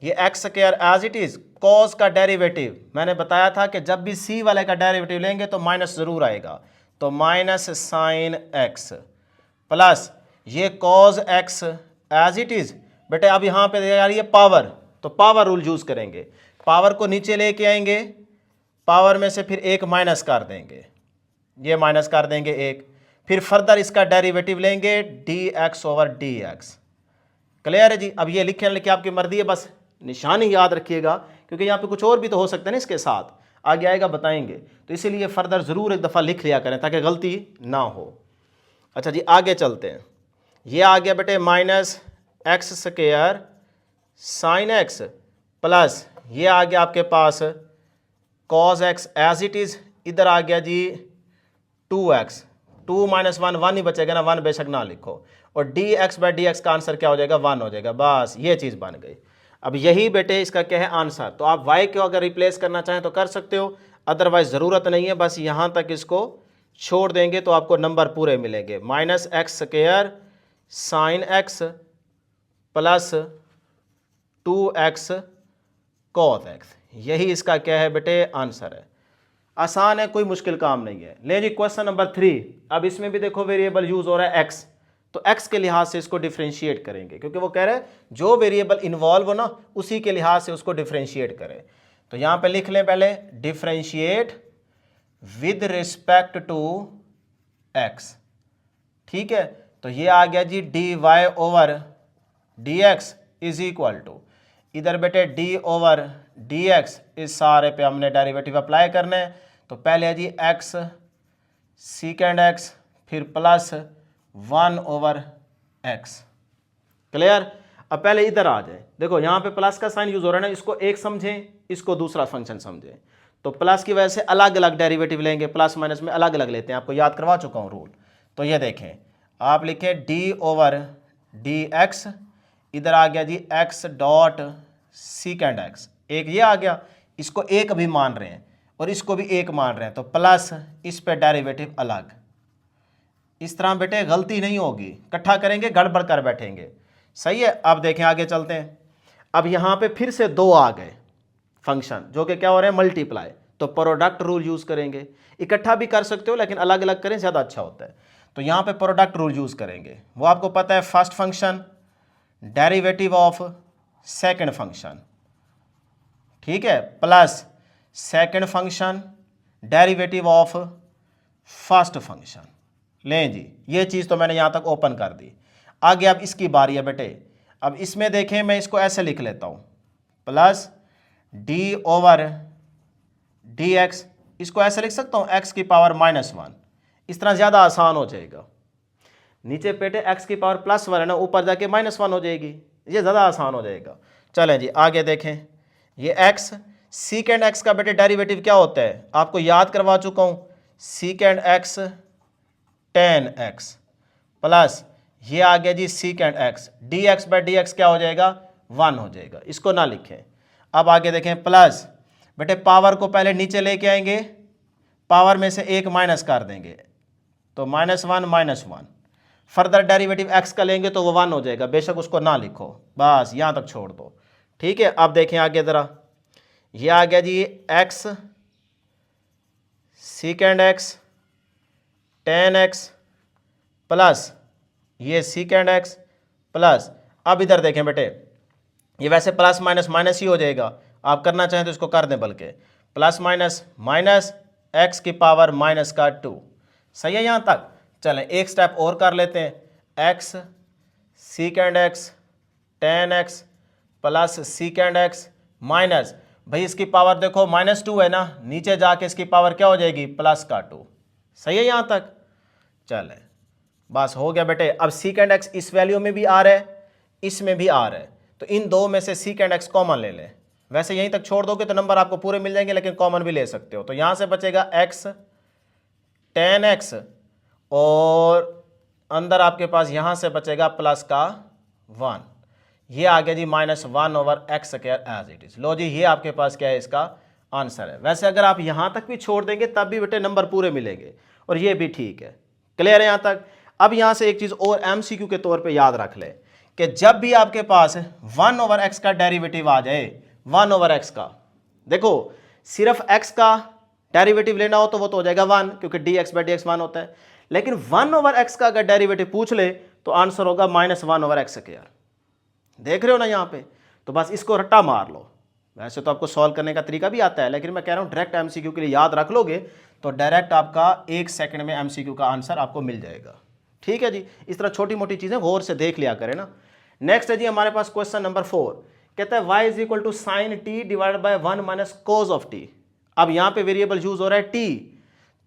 ये x square as it is cos का डेरिवेटिव, मैंने बताया था कि जब भी सी वाले का डेरिवेटिव लेंगे तो माइनस जरूर आएगा, तो माइनस साइन एक्स प्लस ये cos x as it is. बेटे अब यहाँ पे यार ये पावर, तो पावर रूल यूज करेंगे, पावर को नीचे लेके आएंगे, पावर में से फिर एक माइनस कर देंगे, ये माइनस कर देंगे एक, फिर फर्दर इसका डेरिवेटिव लेंगे D x over d x. Clear है जी? अब ये लिखे लिखे आपकी मर्जी है, बस निशानी याद रखिएगा क्योंकि यहाँ पे कुछ और भी तो हो सकते हैं ना इसके साथ, आगे आएगा बताएंगे, तो इसीलिए फर्दर ज़रूर एक दफ़ा लिख लिया करें ताकि गलती ना हो। अच्छा जी, आगे चलते हैं। ये आ गया बेटे minus x square sine x plus ये आ गया आपके पास cos x as it is, इधर आ गया जी 2x, 2 - 1 1 ही बचेगा ना, 1 बेशक ना लिखो, और dx बाई डी एक्स का आंसर क्या हो जाएगा? 1 हो जाएगा। बस ये चीज़ बन गई। अब यही बेटे इसका क्या है? आंसर। तो आप y को अगर रिप्लेस करना चाहें तो कर सकते हो, अदरवाइज ज़रूरत नहीं है, बस यहाँ तक इसको छोड़ देंगे तो आपको नंबर पूरे मिलेंगे। Minus x square sine x plus 2x cos x, यही इसका क्या है बेटे? आंसर है। आसान है, कोई मुश्किल काम नहीं है। ले जी क्वेश्चन नंबर 3। अब इसमें भी देखो वेरिएबल यूज हो रहा है x, तो x के लिहाज से इसको डिफरेंशिएट करेंगे क्योंकि वो कह रहे हैं जो वेरिएबल इन्वॉल्व हो ना उसी के लिहाज से उसको डिफरेंशिएट करें। तो यहाँ पे लिख लें पहले differentiate with respect to x। ठीक है, तो ये आ गया जी d y over d x is equal to, इधर बेटे डी ओवर डी एक्स, इस सारे पे हमने डेरिवेटिव अप्लाई करने हैं। तो पहले है जी एक्स सीकेंड एक्स फिर प्लस 1 ओवर एक्स। क्लियर? अब पहले इधर आ जाए, देखो यहाँ पे प्लस का साइन यूज हो रहा है ना, इसको एक समझें, इसको दूसरा फंक्शन समझें। तो प्लस की वजह से अलग अलग डेरिवेटिव लेंगे, प्लस माइनस में अलग अलग लेते हैं, आपको याद करवा चुका हूँ रूल। तो ये देखें, आप लिखें डी ओवर डी एक्स, इधर आ गया जी एक्स डॉट सीकेंड एक्स, एक ये आ गया, इसको एक भी मान रहे हैं और इसको भी एक मान रहे हैं, तो प्लस इस पे डेरिवेटिव अलग। इस तरह बेटे गलती नहीं होगी, इकट्ठा करेंगे गड़बड़ कर बैठेंगे। सही है, अब देखें आगे चलते हैं। अब यहाँ पे फिर से दो आ गए फंक्शन जो कि क्या हो रहे हैं, मल्टीप्लाई, तो प्रोडक्ट रूल यूज करेंगे। इकट्ठा भी कर सकते हो लेकिन अलग अलग करें ज़्यादा अच्छा होता है। तो यहाँ पे प्रोडक्ट रूल यूज करेंगे, वो आपको पता है, first function derivative of second function, ठीक है, plus second function derivative of first function. लें जी, ये चीज़ तो मैंने यहाँ तक ओपन कर दी। आगे अब इसकी बारी है बेटे। अब इसमें देखें, मैं इसको ऐसे लिख लेता हूँ, plus D over d x, इसको ऐसे लिख सकता हूँ एक्स की पावर -1, इस तरह ज़्यादा आसान हो जाएगा। नीचे बेटे एक्स की पावर +1 है ना, ऊपर जाके -1 हो जाएगी, ये ज़्यादा आसान हो जाएगा। चलें जी आगे देखें, ये एक्स सीकेंड एक्स का बेटे डेरिवेटिव क्या होता है, आपको याद करवा चुका हूँ, secant x tan x, plus ये आ गया जी secant x, d x by d x क्या हो जाएगा, 1 हो जाएगा, इसको ना लिखें। अब आगे देखें, प्लस बेटे पावर को पहले नीचे लेके आएंगे, पावर में से एक माइनस कर देंगे, तो -1 फर्दर डेरिवेटिव x का लेंगे तो वो 1 हो जाएगा, बेशक उसको ना लिखो, बस यहाँ तक छोड़ दो, ठीक है। अब देखें आगे ज़रा, ये आ गया जी x सीकेंड x tan x plus ये सीकेंड x प्लस, अब इधर देखें बेटे, ये वैसे प्लस माइनस माइनस ही हो जाएगा, आप करना चाहें तो इसको कर दें, बल्कि प्लस माइनस माइनस x की पावर -2। सही है यहाँ तक। चलें एक स्टेप और कर लेते हैं, x सीकेंड x tan x plus सीकेंड x minus, भाई इसकी पावर देखो -2 है ना, नीचे जाके इसकी पावर क्या हो जाएगी, +2। सही है यहाँ तक। चलें बस हो गया बेटे। अब सीकेंड x इस वैल्यू में भी आ रहा है, इसमें भी आ रहा है, तो इन दो में से सीकेंड x कॉमन ले लें। वैसे यहीं तक छोड़ दोगे तो नंबर आपको पूरे मिल जाएंगे, लेकिन कॉमन भी ले सकते हो। तो यहाँ से बचेगा x tan x और अंदर आपके पास यहाँ से बचेगा +1, ये आ गया जी -1/x² एज इट इज़। लो जी, ये आपके पास क्या है, इसका आंसर है। वैसे अगर आप यहाँ तक भी छोड़ देंगे तब भी बेटे नंबर पूरे मिलेंगे, और ये भी ठीक है। क्लियर है यहाँ तक। अब यहाँ से एक चीज़ और MCQ के तौर पे याद रख ले कि जब भी आपके पास 1/x का डेरिवेटिव आ जाए, 1/x का, देखो सिर्फ x का डेरिवेटिव लेना हो तो वो तो हो जाएगा 1, क्योंकि dx/dx 1 होता है, लेकिन 1/x का अगर डेरिवेटिव पूछ ले तो आंसर होगा -1/x²। देख रहे हो ना यहाँ पे। तो बस इसको रट्टा मार लो। वैसे तो आपको सॉल्व करने का तरीका भी आता है, लेकिन मैं कह रहा हूँ डायरेक्ट MCQ के लिए याद रख लोगे तो डायरेक्ट आपका 1 सेकंड में MCQ का आंसर आपको मिल जाएगा। ठीक है जी, इस तरह छोटी मोटी चीज़ें गौर से देख लिया करें ना। नेक्स्ट है जी हमारे पास क्वेश्चन नंबर 4, कहता है y = sin t divided by 1 - cos of t। अब यहाँ पे वेरिएबल यूज हो रहा है t,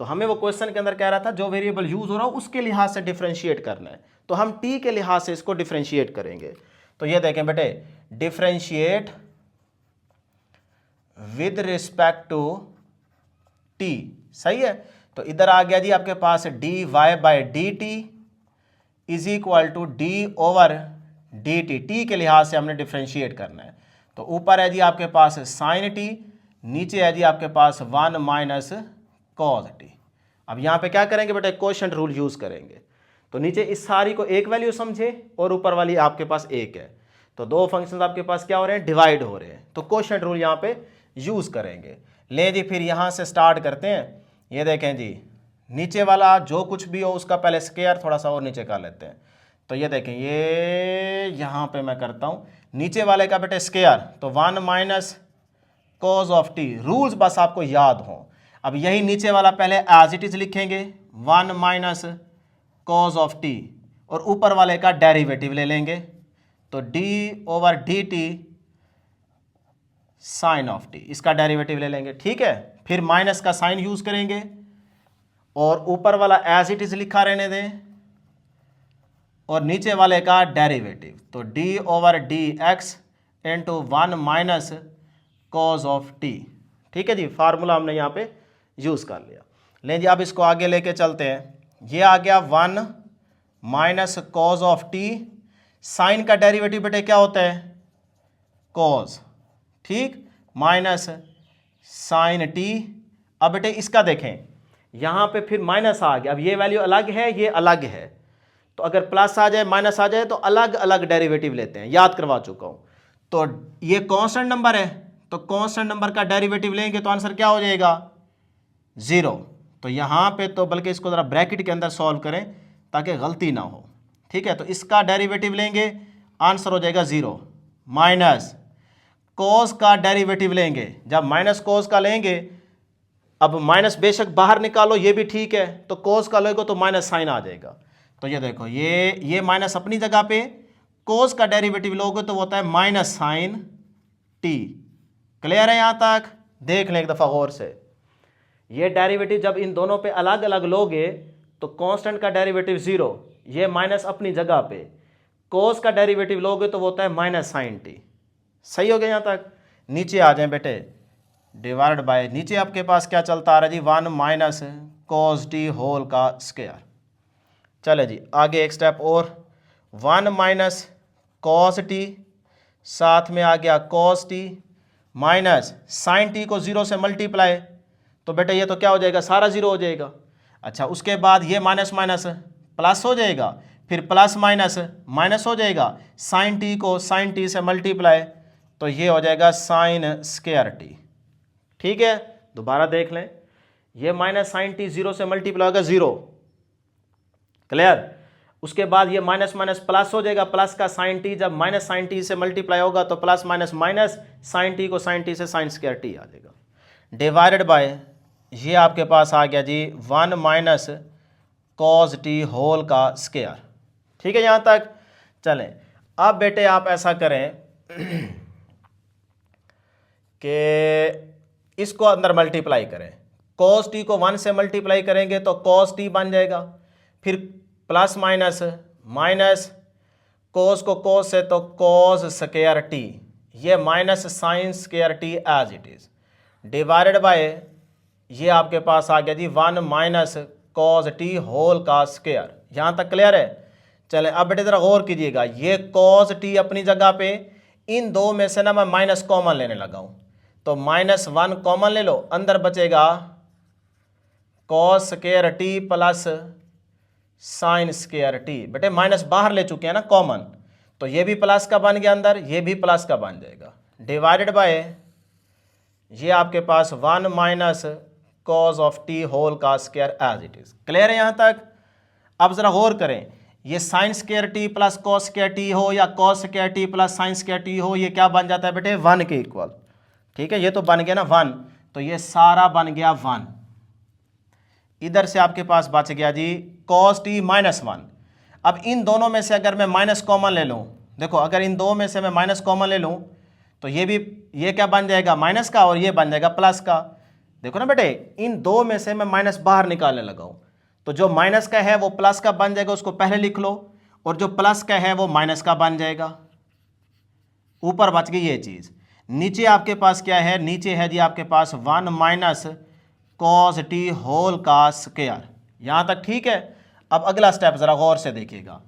तो हमें वो क्वेश्चन के अंदर कह रहा था जो वेरिएबल यूज हो रहा है उसके लिहाज से डिफ्रेंशिएट करना है, तो हम t के लिहाज से इसको डिफ्रेंशिएट करेंगे। तो ये देखें बेटे, differentiate with respect to t। सही है, तो इधर आ गया जी आपके पास dy/dt is equal to d/dt। t के लिहाज से हमने डिफ्रेंशिएट करना है। तो ऊपर है जी आपके पास sin t, नीचे है जी आपके पास 1 - cos t। अब यहाँ पे क्या करेंगे बेटे, कोशेंट रूल यूज करेंगे। तो नीचे इस सारी को एक वैल्यू समझे और ऊपर वाली आपके पास एक है, तो दो फंक्शंस आपके पास क्या हो रहे हैं, डिवाइड हो रहे हैं, तो कोशेंट रूल यहाँ पे यूज करेंगे। ले जी फिर यहाँ से स्टार्ट करते हैं। ये देखें जी, नीचे वाला जो कुछ भी हो उसका पहले स्क्वायर थोड़ा सा और नीचे कर लेते हैं। तो ये देखें, ये यहाँ पे मैं करता हूँ नीचे वाले का बेटे स्क्वायर, तो 1 - cos of t। रूल्स बस आपको याद हों। अब यही नीचे वाला पहले एज इट इज लिखेंगे 1 - cos of t, और ऊपर वाले का डेरिवेटिव ले लेंगे, तो d/dt sin of t, इसका डेरिवेटिव ले लेंगे। ठीक है, फिर माइनस का साइन यूज करेंगे और ऊपर वाला एज इट इज लिखा रहने दें और नीचे वाले का डेरिवेटिव, तो d/dx × 1 - cos of t। ठीक है जी, फार्मूला हमने यहाँ पे यूज़ कर लिया। लें जी, अब इसको आगे लेके चलते हैं। ये आ गया 1 minus cos of t, sine का डेरिवेटिव बेटे क्या होता है, कॉज, ठीक, माइनस साइन टी। अब बेटे इसका देखें, यहाँ पे फिर माइनस आ गया, अब ये वैल्यू अलग है, ये अलग है, तो अगर प्लस आ जाए माइनस आ जाए तो अलग अलग डेरिवेटिव लेते हैं, याद करवा चुका हूँ। तो ये कांस्टेंट नंबर है, तो कांस्टेंट नंबर का डेरिवेटिव लेंगे तो आंसर क्या हो जाएगा, 0। तो यहाँ पे तो बल्कि इसको ज़रा ब्रैकेट के अंदर सॉल्व करें ताकि गलती ना हो, ठीक है। तो इसका डेरिवेटिव लेंगे, आंसर हो जाएगा 0, माइनस कोस का डेरिवेटिव लेंगे, जब माइनस कोस का लेंगे, अब माइनस बेशक बाहर निकालो ये भी ठीक है, तो कोस का लोगे तो माइनस साइन आ जाएगा। तो ये देखो, ये माइनस अपनी जगह पे, कोस का डेरिवेटिव लोगे तो वो होता है माइनस साइन टी। क्लियर है यहाँ तक? देख लें एक दफ़ा गौर से, ये डेरिवेटिव जब इन दोनों पे अलग अलग लोगे तो कांस्टेंट का डेरिवेटिव 0, ये माइनस अपनी जगह पे, कोस का डेरिवेटिव लोगे तो वो होता है माइनस साइन टी। सही हो गया यहाँ तक? नीचे आ जाएं बेटे, डिवाइड बाय, नीचे आपके पास क्या चलता आ रहा है जी, 1 माइनस कॉस टी होल का स्क्वायर। चले जी आगे एक स्टेप और, 1 माइनस कॉस टी, साथ में आ गया cos t, minus sine t को 0 से मल्टीप्लाई, तो बेटा ये तो क्या हो जाएगा, सारा 0 हो जाएगा। अच्छा, उसके बाद ये माइनस माइनस प्लस हो जाएगा, फिर प्लस माइनस माइनस हो जाएगा, साइन टी को साइन टी से मल्टीप्लाई, तो ये हो जाएगा साइन स्क्वायर टी। ठीक है, दोबारा देख लें, ये माइनस साइन टी 0 से मल्टीप्लाई होगा 0, क्लियर। उसके बाद ये माइनस माइनस प्लस हो जाएगा, प्लस का साइन टी जब माइनस साइन टी से मल्टीप्लाई होगा तो plus minus minus, sine t को साइन टी से साइन स्क्वायर टी आ जाएगा, डिवाइडेड बाय, ये आपके पास आ गया जी 1 माइनस कॉस टी होल का स्क्वायर। ठीक है यहाँ तक? चलें, अब बेटे आप ऐसा करें कि इसको अंदर मल्टीप्लाई करें, कॉस टी को 1 से मल्टीप्लाई करेंगे तो कॉस टी बन जाएगा, फिर प्लस माइनस माइनस, कोस को कोस से तो कोस स्क्वायर टी, ये minus sine square t as it is, divided by, ये आपके पास आ गया जी 1 माइनस कॉस टी होल का स्क्वायर। यहाँ तक क्लियर है? चले अब बेटे ज़रा गौर कीजिएगा, ये कॉस टी अपनी जगह पे, इन दो में से ना मैं माइनस कॉमन लेने लगा हूँ, तो -1 कॉमन ले लो, अंदर बचेगा cos square t plus sine square T. बेटे माइनस बाहर ले चुके हैं ना कॉमन, तो ये भी प्लस का बन गया अंदर, ये भी प्लस का बन जाएगा, डिवाइडेड बाय, ये आपके पास 1 minus cos of t whole का square as it is. Clear है यहाँ तक? अब जरा गौर करें, ये sine square t plus cos square t हो या cos square t plus sine square t हो, ये क्या बन जाता है बेटे, 1 के इक्वल। ठीक है, ये तो बन गया ना 1, तो ये सारा बन गया 1। इधर से आपके पास बच गया जी कॉस टी -1। अब इन दोनों में से अगर मैं माइनस कॉमन ले लूँ, देखो अगर इन दो में से मैं माइनस कॉमन ले लूँ तो ये भी, ये क्या बन जाएगा माइनस का, और ये बन जाएगा प्लस का। देखो ना बेटे, इन दो में से मैं माइनस बाहर निकालने लगा हूँ, तो जो माइनस का है वो प्लस का बन जाएगा, उसको पहले लिख लो, और जो प्लस का है वो माइनस का बन जाएगा। ऊपर बच गई ये चीज़। नीचे आपके पास क्या है, नीचे है जी आपके पास 1 माइनस कॉस टी होल का स्क्वायर। यहाँ तक ठीक है? अब अगला स्टेप ज़रा गौर से देखिएगा,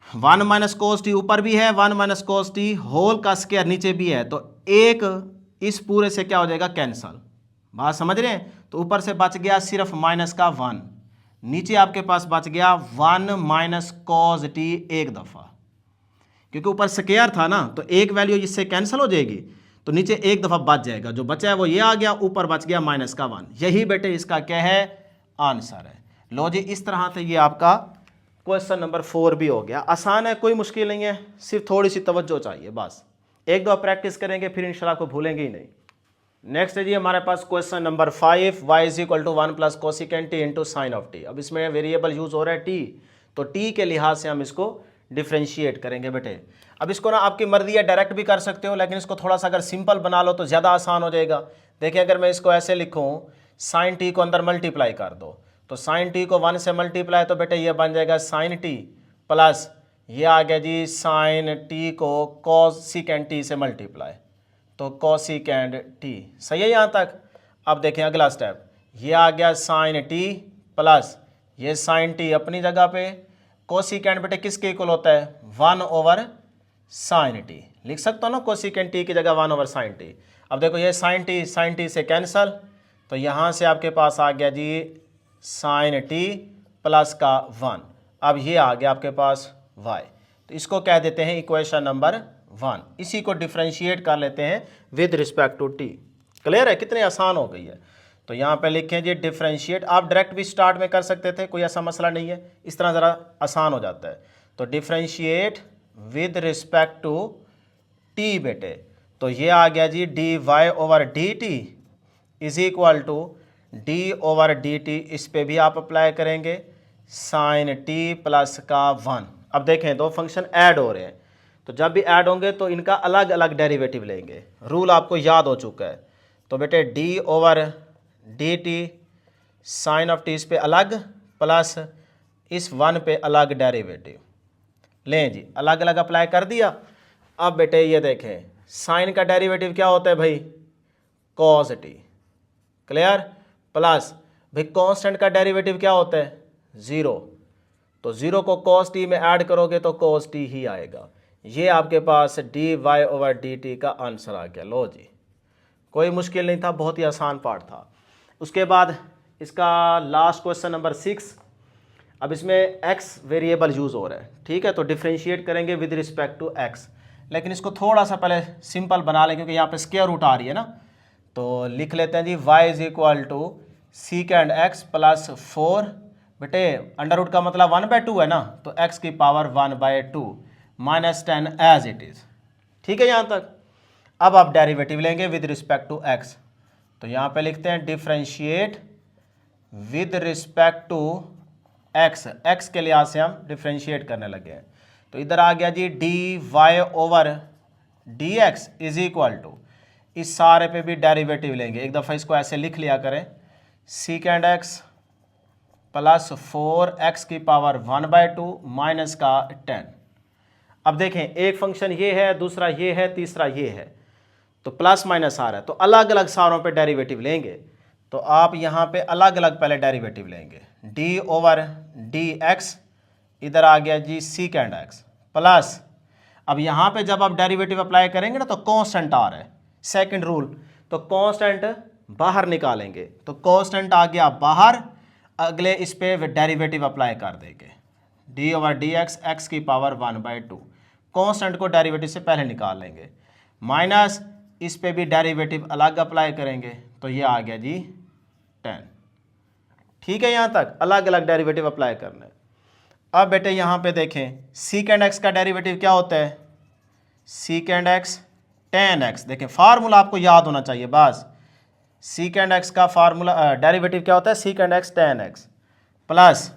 1 माइनस कोस टी ऊपर भी है, 1 माइनस कोस टी होल का स्क्वायर नीचे भी है, तो एक इस पूरे से क्या हो जाएगा, कैंसल। बात समझ रहे हैं? तो ऊपर से बच गया सिर्फ माइनस का 1, नीचे आपके पास बच गया 1 माइनस कॉस टी एक दफ़ा, क्योंकि ऊपर स्क्वायर था ना, तो एक वैल्यू इससे कैंसिल हो जाएगी, तो नीचे एक दफ़ा बच जाएगा, जो बचा है वो ये आ गया, ऊपर बच गया माइनस का 1। यही बेटे इसका क्या है, आंसर है। लो जी, इस तरह से ये आपका क्वेश्चन नंबर 4 भी हो गया। आसान है, कोई मुश्किल नहीं है, सिर्फ थोड़ी सी तवज्जो चाहिए बस। एक दो प्रैक्टिस करेंगे फिर इंशाल्लाह को भूलेंगे ही नहीं। नेक्स्ट है जी हमारे पास question number 5, y is equal to 1 plus cosecant t into sine of t. अब इसमें वेरिएबल यूज़ हो रहा है टी, तो टी के लिहाज से हम इसको डिफ्रेंशिएट करेंगे बेटे। अब इसको ना आपकी मर्जी है डायरेक्ट भी कर सकते हो, लेकिन इसको थोड़ा सा अगर सिंपल बना लो तो ज़्यादा आसान हो जाएगा। देखिए अगर मैं इसको ऐसे लिखूँ, साइन टी को अंदर मल्टीप्लाई कर दो, तो साइन टी को 1 से मल्टीप्लाई, तो बेटे ये बन जाएगा साइन टी प्लस ये आ गया जी साइन टी को कॉस सिकेंट टी से मल्टीप्लाई, तो कोसिकेंड टी। सही है यहाँ तक। अब देखें अगला स्टेप, ये आ गया साइन टी प्लस ये साइन टी अपनी जगह पे। कोसिकेंड बेटे किसके इक्वल होता है? 1/sin T. लिख सकता हूँ ना कोसिकेंड टी की जगह 1/sin टी। अब देखो ये साइन टी से कैंसल, तो यहाँ से आपके पास आ गया जी साइन टी प्लस का 1। अब ये आ गया आपके पास y, तो इसको कह देते हैं इक्वेशन नंबर 1। इसी को डिफ्रेंशिएट कर लेते हैं with respect to t. Clear है? कितनी आसान हो गई है। तो यहाँ पे लिखें जी डिफ्रेंशिएट। आप डायरेक्ट भी स्टार्ट में कर सकते थे, कोई ऐसा मसला नहीं है, इस तरह ज़रा आसान हो जाता है। तो differentiate with respect to t बेटे, तो ये आ गया जी dy/dt is equal to d/dt। इस पे भी आप अप्लाई करेंगे साइन टी प्लस का 1। अब देखें दो फंक्शन ऐड हो रहे हैं, तो जब भी ऐड होंगे तो इनका अलग अलग डेरिवेटिव लेंगे। रूल आपको याद हो चुका है। तो बेटे d/dt साइन ऑफ टी इस पे अलग प्लस इस 1 पे अलग डेरिवेटिव लें जी, अलग अलग अप्लाई कर दिया। अब बेटे ये देखें साइन का डेरिवेटिव क्या होता है भाई? Cos T. क्लियर? प्लस भाई कांस्टेंट का डेरिवेटिव क्या होता है? 0। तो 0 को कॉस टी में ऐड करोगे तो कॉस टी ही आएगा। ये आपके पास dy/dt का आंसर आ गया। लो जी, कोई मुश्किल नहीं था, बहुत ही आसान पार्ट था। उसके बाद इसका लास्ट क्वेश्चन नंबर 6। अब इसमें x वेरिएबल यूज़ हो रहा है, ठीक है। तो डिफ्रेंशिएट करेंगे विद रिस्पेक्ट टू x, लेकिन इसको थोड़ा सा पहले सिंपल बना लें क्योंकि यहाँ पे स्क्वायर रूट आ रही है ना। तो लिख लेते हैं जी y is equal to secant x plus 4। बेटे अंडर रूट का मतलब 1/2 है ना, तो x की power 1/2 minus 10 as it is. ठीक है यहाँ तक। अब आप डेरिवेटिव लेंगे विद रिस्पेक्ट टू x, तो यहाँ पे लिखते हैं differentiate with respect to x के लिहाज से हम डिफ्रेंशिएट करने लगे हैं। तो इधर आ गया जी dy/dx इज इक्वल टू, इस सारे पे भी डेरिवेटिव लेंगे। एक दफ़ा इसको ऐसे लिख लिया करें, सीकेंड x प्लस 4x की पावर 1/2 माइनस का 10। अब देखें एक फंक्शन ये है, दूसरा ये है, तीसरा ये है, तो प्लस माइनस आ रहा है, तो अलग अलग सारों पे डेरिवेटिव लेंगे। तो आप यहाँ पे अलग अलग पहले डेरिवेटिव लेंगे। d/dx इधर आ गया जी सीकेंड x प्लस, अब यहाँ पे जब आप डेरिवेटिव अप्लाई करेंगे ना तो कांस्टेंट आ रहा है, सेकंड रूल, तो कांस्टेंट बाहर निकालेंगे। तो कांस्टेंट आ गया बाहर, अगले इस पे डेरिवेटिव अप्लाई कर देंगे d/dx x की पावर 1/2। कांस्टेंट को डेरिवेटिव से पहले निकाल लेंगे, माइनस इस पे भी डेरिवेटिव अलग अप्लाई करेंगे, तो ये आ गया जी 10। ठीक है, यहाँ तक अलग अलग डेरिवेटिव अप्लाई करना है। अब बेटे यहाँ पे देखें सीकेंड x का डेरिवेटिव क्या होता है? Secant x tan x। देखें फार्मूला आपको याद होना चाहिए बस। सीकेंड x का फार्मूला डेरिवेटिव क्या होता है? Secant x tan x plus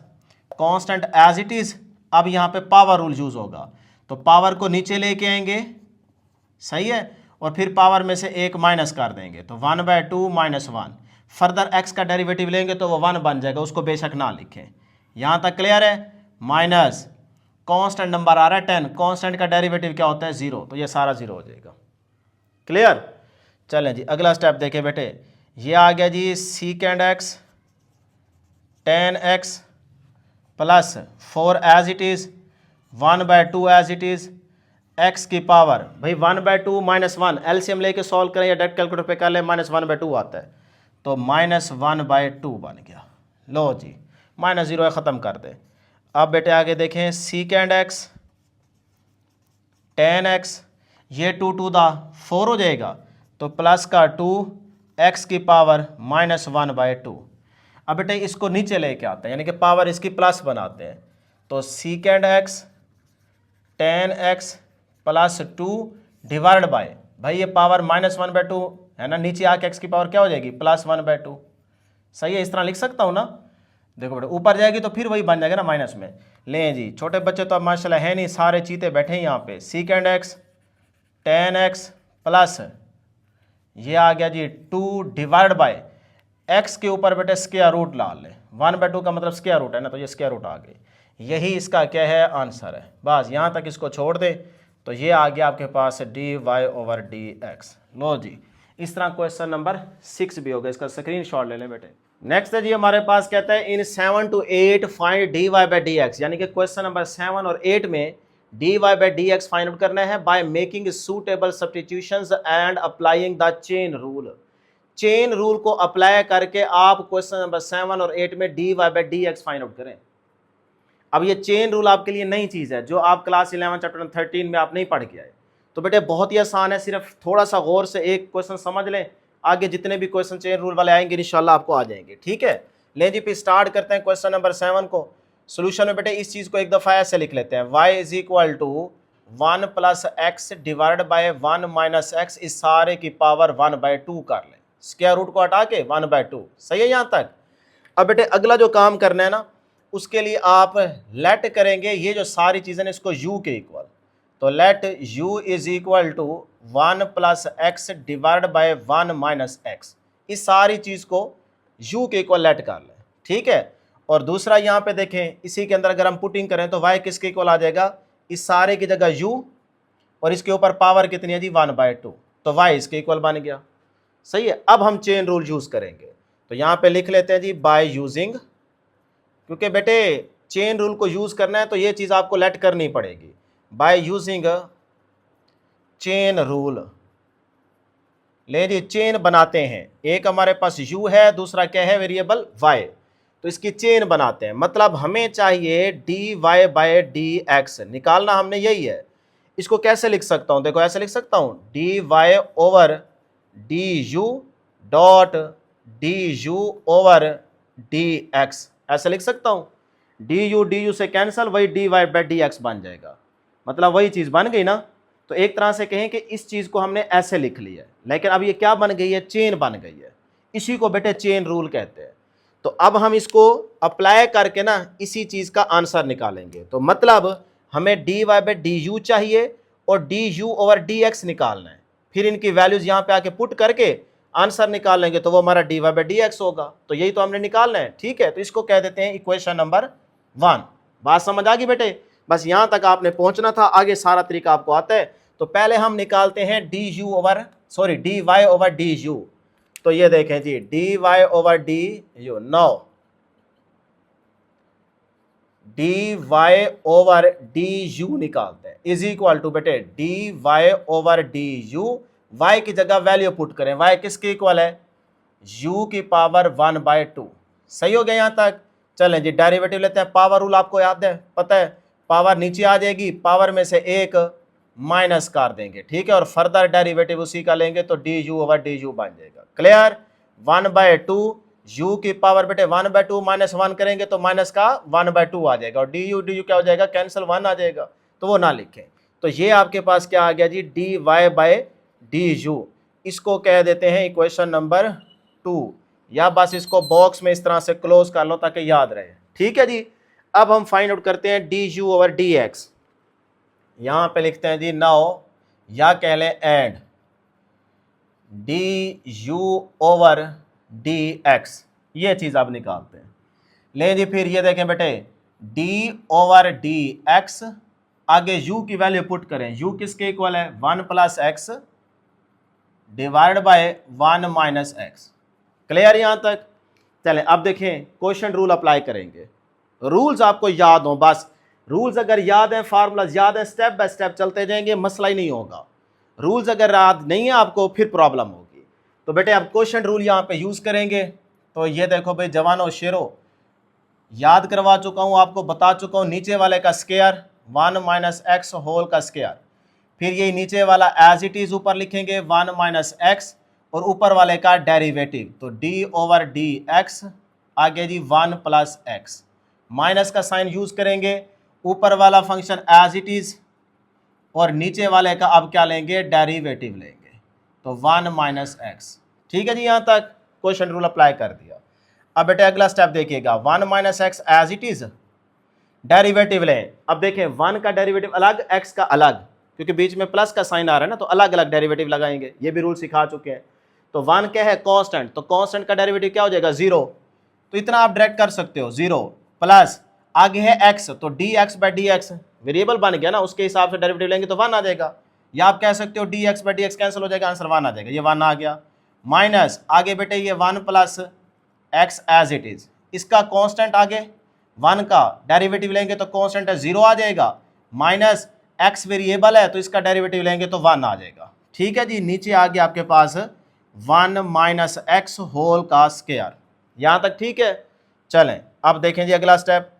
constant as it is. अब यहाँ पे पावर रूल यूज होगा, तो पावर को नीचे लेके आएंगे, सही है, और फिर पावर में से एक माइनस कर देंगे, तो 1/2 माइनस 1। फर्दर x का डेरिवेटिव लेंगे तो वो 1 बन जाएगा, उसको बेशक ना लिखें। यहाँ तक क्लियर है? माइनस कांस्टेंट नंबर आ रहा है 10, कांस्टेंट का डेरिवेटिव क्या होता है? 0, तो ये सारा 0 हो जाएगा। क्लियर? चलें जी अगला स्टेप देखें बेटे, ये आ गया जी secant x tan x plus 4 as it is 1/2 as it is x की पावर, भाई 1/2 माइनस 1 एलसीएम लेके सॉल्व करें या डायरेक्ट कैलकुलेटर पे कर लें, -1/2 आता है, तो -1/2 बन गया। लो जी -0 है, ख़त्म कर दें। अब बेटे आगे देखें सीकेंड x tan x, ये 2 टू द 4 हो जाएगा, तो प्लस का 2 x की पावर -1/2। अब बेटे इसको नीचे लेके आते हैं, यानी कि पावर इसकी प्लस बनाते हैं, तो सीकेंड x tan x plus 2 divide by, भाई ये पावर -1/2 है ना, नीचे आके x की पावर क्या हो जाएगी? +1/2। सही है, इस तरह लिख सकता हूँ ना। देखो बेटा ऊपर जाएगी तो फिर वही बन जाएगा ना माइनस में। लें जी छोटे बच्चे तो अब माशाल्लाह है नहीं, सारे चीते बैठे हैं यहाँ पे। सीकेंड x tan x प्लस ये आ गया जी 2 डिवाइड बाय x के ऊपर बेटे स्क्वायर रूट ला ले, 1/2 का मतलब स्क्वायर रूट है ना, तो ये स्क्वायर रूट आ गई। यही इसका क्या है? आंसर है। बस यहाँ तक इसको छोड़ दे तो ये आ गया आपके पास dy ओवर dx। लो जी, इस तरह क्वेश्चन नंबर 6 भी होगा, इसका स्क्रीनशॉट ले लें बेटे। नेक्स्ट है जी हमारे पास, कहता है in 7 to 8 find dy by dx, यानी कि क्वेश्चन नंबर 7 और 8 में dy by dx find out करना है by making suitable substitutions and applying the chain rule. Chain rule को अप्लाई करके आप क्वेश्चन नंबर 7 और 8 में dy by dx find out करें। अब ये चेन रूल आपके लिए नई चीज़ है जो आप क्लास 11 चैप्टर 13 में आप नहीं पढ़ के आए, तो बेटे बहुत ही आसान है, सिर्फ थोड़ा सा गौर से एक क्वेश्चन समझ लें, आगे जितने भी क्वेश्चन चेन रूल वाले आएंगे इंशाल्लाह आपको आ जाएंगे। ठीक है, लें जी फिर स्टार्ट करते हैं क्वेश्चन नंबर 7 को। सोल्यूशन में बेटे इस चीज़ को एक दफ़ा ऐसे लिख लेते हैं, y is equal to 1 plus x divide by 1 minus x, इस सारे की पावर 1/2 कर लें, स्क्वायर रूट को हटा के 1/2। सही है यहाँ तक। अब बेटे अगला जो काम करना है ना, उसके लिए आप लेट करेंगे ये जो सारी चीज़ें ना इसको u के इक्वल, तो let u is equal to 1 plus x divide by 1 minus x, इस सारी चीज़ को u के इक्वल लेट कर लें। ठीक है, और दूसरा यहाँ पे देखें, इसी के अंदर अगर हम पुटिंग करें तो y किसके इक्वल आ जाएगा, इस सारे की जगह u और इसके ऊपर पावर कितनी है जी 1/2, तो y इसके इक्वल बन गया। सही है, अब हम चेन रूल यूज़ करेंगे, तो यहाँ पे लिख लेते हैं जी बाय यूजिंग, क्योंकि बेटे चेन रूल को यूज़ करना है तो ये चीज़ आपको लेट करनी पड़ेगी, बाय यूजिंग चेन रूल। ले जी चेन बनाते हैं, एक हमारे पास u है, दूसरा क्या है वेरिएबल y, तो इसकी चेन बनाते हैं, मतलब हमें चाहिए dy बाय dx निकालना, हमने यही है। इसको कैसे लिख सकता हूँ, देखो ऐसे लिख सकता हूँ dy over du dot du over dx, ऐसे लिख सकता हूँ। du से कैंसल, वही dy बाय dx बन जाएगा, मतलब वही चीज़ बन गई ना। तो एक तरह से कहें कि इस चीज़ को हमने ऐसे लिख लिया है, लेकिन अब ये क्या बन गई है, चेन बन गई है, इसी को बेटे चेन रूल कहते हैं। तो अब हम इसको अप्लाई करके ना इसी चीज़ का आंसर निकालेंगे, तो मतलब हमें dy बाय du चाहिए और du ओवर dx निकालना है, फिर इनकी वैल्यूज़ यहाँ पे आके पुट करके आंसर निकाल लेंगे तो वो हमारा dy बाय dx होगा, तो यही तो हमने निकालना है। ठीक है, तो इसको कह देते हैं इक्वेशन नंबर 1। बात समझ आ गई बेटे, बस यहाँ तक आपने पहुँचना था, आगे सारा तरीका आपको आता है। तो पहले हम निकालते हैं dy ओवर du, तो ये देखें जी dy over du, no dy over du निकालते हैं, इज इक्वल टू बेटे dy ओवर du, y की जगह वैल्यू पुट करें, y किसके इक्वल है, u की पावर 1/2। सही हो गया यहाँ तक। चलें जी डेरिवेटिव लेते हैं, पावर रूल आपको याद है, पता है, पावर नीचे आ जाएगी, पावर में से एक माइनस कर देंगे। ठीक है, और फर्दर डेरिवेटिव उसी का लेंगे तो du ओवर du बन जाएगा। क्लियर, 1/2 u की पावर बेटे 1/2 माइनस 1 करेंगे तो माइनस का 1/2 आ जाएगा, और du क्या हो जाएगा, कैंसिल 1 आ जाएगा, तो वो ना लिखें। तो ये आपके पास क्या आ गया जी dy बाय du, इसको कह देते हैं इक्वेशन नंबर 2, या बस इसको बॉक्स में इस तरह से क्लोज कर लो ताकि याद रहे। ठीक है जी, अब हम फाइंड आउट करते हैं du ओवर dx, यहाँ पे लिखते हैं जी नाउ, या कह लें एंड du ओवर dx, ये चीज़ आप निकालते हैं। लें जी फिर ये देखें बेटे d ओवर dx, आगे u की वैल्यू पुट करें, u किसके इक्वल है, 1 plus x divide by 1 minus x. Clear यहाँ तक। चलें अब देखें क्वेश्चन रूल अप्लाई करेंगे, रूल्स आपको याद हो, बस रूल्स अगर याद है, फार्मूलाज याद है, स्टेप बाय स्टेप चलते जाएंगे, मसला ही नहीं होगा। रूल्स अगर याद नहीं है आपको फिर प्रॉब्लम होगी। तो बेटे अब क्वेश्चन रूल यहाँ पे यूज़ करेंगे, तो ये देखो भाई जवानों शेरों, याद करवा चुका हूँ आपको, बता चुका हूँ, नीचे वाले का स्क्वायर 1 माइनस एक्स होल का स्क्वायर, फिर ये नीचे वाला एज इट इज़ ऊपर लिखेंगे 1 माइनस एक्स, और ऊपर वाले का डेरिवेटिव, तो d ओवर dx, आगे जी 1 प्लस एक्स, माइनस का साइन यूज़ करेंगे, ऊपर वाला फंक्शन एज इट इज़, और नीचे वाले का अब क्या लेंगे, डेरिवेटिव लेंगे, तो 1 माइनस एक्स। ठीक है जी, यहाँ तक क्वेश्चन रूल अप्लाई कर दिया। अब बेटे अगला स्टेप देखिएगा, 1 minus x as it is, derivative लें। अब देखें 1 का डेरिवेटिव अलग, x का अलग, क्योंकि बीच में प्लस का साइन आ रहा है ना, तो अलग अलग डेरिवेटिव लगाएंगे, ये भी रूल सिखा चुके हैं। तो 1 क्या है, कांस्टेंट, तो कांस्टेंट का डेरिवेटिव क्या हो जाएगा, 0, तो इतना आप डायरेक्ट कर सकते हो, 0 प्लस आगे है x, तो dx बाय dx, वेरिएबल बन गया ना, उसके हिसाब से डेरिवेटिव लेंगे तो 1 आ जाएगा। या आप कह सकते हो dx बाई dx कैंसिल हो जाएगा, आंसर 1 आ जाएगा, ये 1 आ गया। माइनस आगे बेटे ये 1 plus x as it is, इसका कांस्टेंट आगे 1 का डेरिवेटिव लेंगे तो कांस्टेंट है 0 आ जाएगा, माइनस x वेरिएबल है तो इसका डेरिवेटिव लेंगे तो 1 आ जाएगा। ठीक है जी, नीचे आ गया आपके पास 1 माइनस एक्स होल का स्क्वायर, यहाँ तक ठीक है। चलें अब देखें जी अगला स्टेप,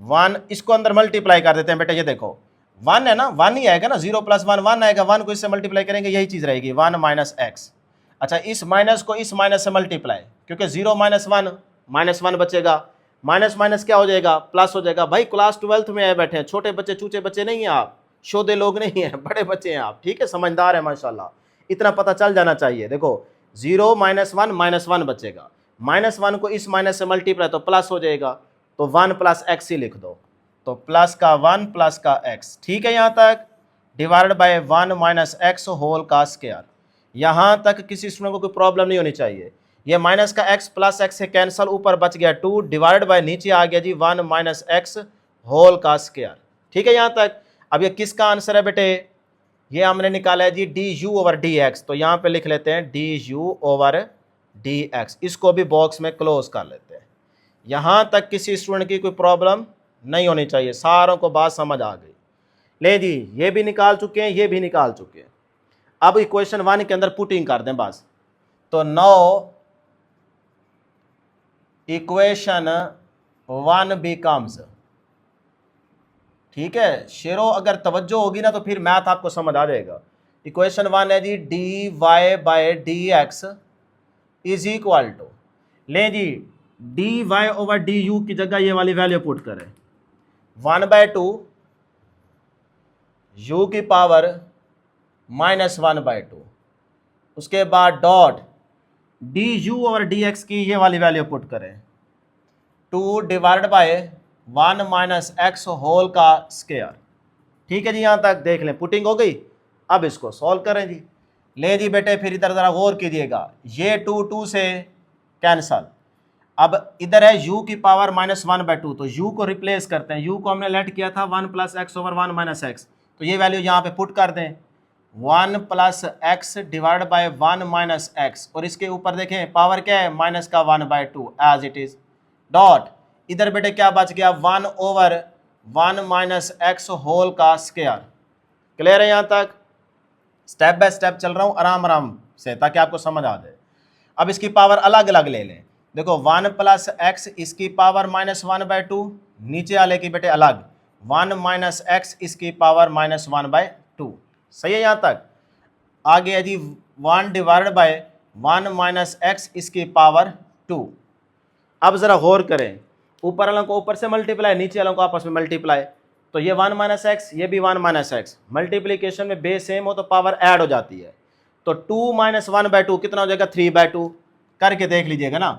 1 इसको अंदर मल्टीप्लाई कर देते हैं बेटा, ये देखो 1 है ना, 1 ही आएगा ना, 0 प्लस 1 1 आएगा, 1 को इससे मल्टीप्लाई करेंगे यही चीज़ रहेगी 1 माइनस एक्स। अच्छा इस माइनस को इस माइनस से मल्टीप्लाई, क्योंकि 0 माइनस 1 माइनस 1 बचेगा, माइनस माइनस क्या हो जाएगा, प्लस हो जाएगा। भाई क्लास 12th में आए बैठे हैं, छोटे बच्चे चूचे बच्चे नहीं हैं आप, शोधे लोग नहीं हैं, बड़े बच्चे हैं आप, ठीक है, समझदार है माशाल्लाह, इतना पता चल जाना चाहिए। देखो 0 माइनस 1 माइनस 1 बचेगा, माइनस 1 को इस माइनस से मल्टीप्लाई तो प्लस हो जाएगा, तो 1 प्लस एक्स ही लिख दो, तो प्लस का 1 प्लस का एक्स, ठीक है यहाँ तक, divided by 1 minus x whole का स्क्वायर। यहाँ तक किसी स्टूडेंट को कोई प्रॉब्लम नहीं होनी चाहिए। ये माइनस का x प्लस एक्स से कैंसल, ऊपर बच गया 2 डिवाइडेड बाय नीचे आ गया जी 1 माइनस एक्स होल का स्क्वायर। ठीक है यहाँ तक। अब ये किसका आंसर है बेटे, ये हमने निकाला है जी D you over d x, तो यहाँ पे लिख लेते हैं D you over d x, इसको भी बॉक्स में क्लोज कर लेते हैं। यहाँ तक किसी स्टूडेंट की कोई प्रॉब्लम नहीं होनी चाहिए, सारों को बात समझ आ गई। ले जी ये भी निकाल चुके हैं, ये भी निकाल चुके हैं। अब इक्वेशन 1 के अंदर पुटिंग कर दें बस, तो 9 इक्वेशन 1 बिकम्स, ठीक है शेरों, अगर तवज्जो होगी ना तो फिर मैथ आपको समझ आ जाएगा। इक्वेशन 1 है जी d y by d x is equal to, ले जी d y over d u की जगह ये वाली वैल्यू पुट करें 1/2 यू की पावर -1/2, उसके बाद डॉट डी यू और डी एक्स की ये वाली वैल्यू पुट करें 2 divided by 1 minus x whole का स्क्वायर। ठीक है जी, यहाँ तक देख लें, पुटिंग हो गई। अब इसको सॉल्व करें जी। ले जी बेटे फिर इधर ज़रा गौर कीजिएगा, ये 2 से कैंसल, अब इधर है u की पावर -1/2, तो u को रिप्लेस करते हैं, u को हमने लेट किया था 1 plus x over 1 minus x, तो ये वैल्यू यहाँ पे पुट कर दें 1 plus x divide by 1 minus x, और इसके ऊपर देखें पावर क्या है माइनस का 1/2 एज इट इज, डॉट इधर बेटे क्या बच गया 1 ओवर 1 माइनस एक्स होल का स्क्वायर। क्लियर है यहाँ तक। स्टेप बाय स्टेप चल रहा हूँ आराम आराम से ताकि आपको समझ आ जाए। अब इसकी पावर अलग अलग ले लें, देखो 1 प्लस एक्स इसकी पावर -1/2, नीचे वाले की बेटे अलग 1 माइनस एक्स इसकी पावर -1/2। सही है यहाँ तक। आगे है जी 1 डिवाइडेड बाय 1 माइनस एक्स इसकी पावर 2। अब ज़रा गौर करें, ऊपर वालों को ऊपर से मल्टीप्लाई, नीचे वालों को आपस में मल्टीप्लाई, तो ये 1 माइनस एक्स, ये भी 1 माइनस एक्स, मल्टीप्लीकेशन में बेस सेम हो तो पावर ऐड हो जाती है, तो 2 माइनस 1/2 कितना हो जाएगा 3/2, करके देख लीजिएगा ना,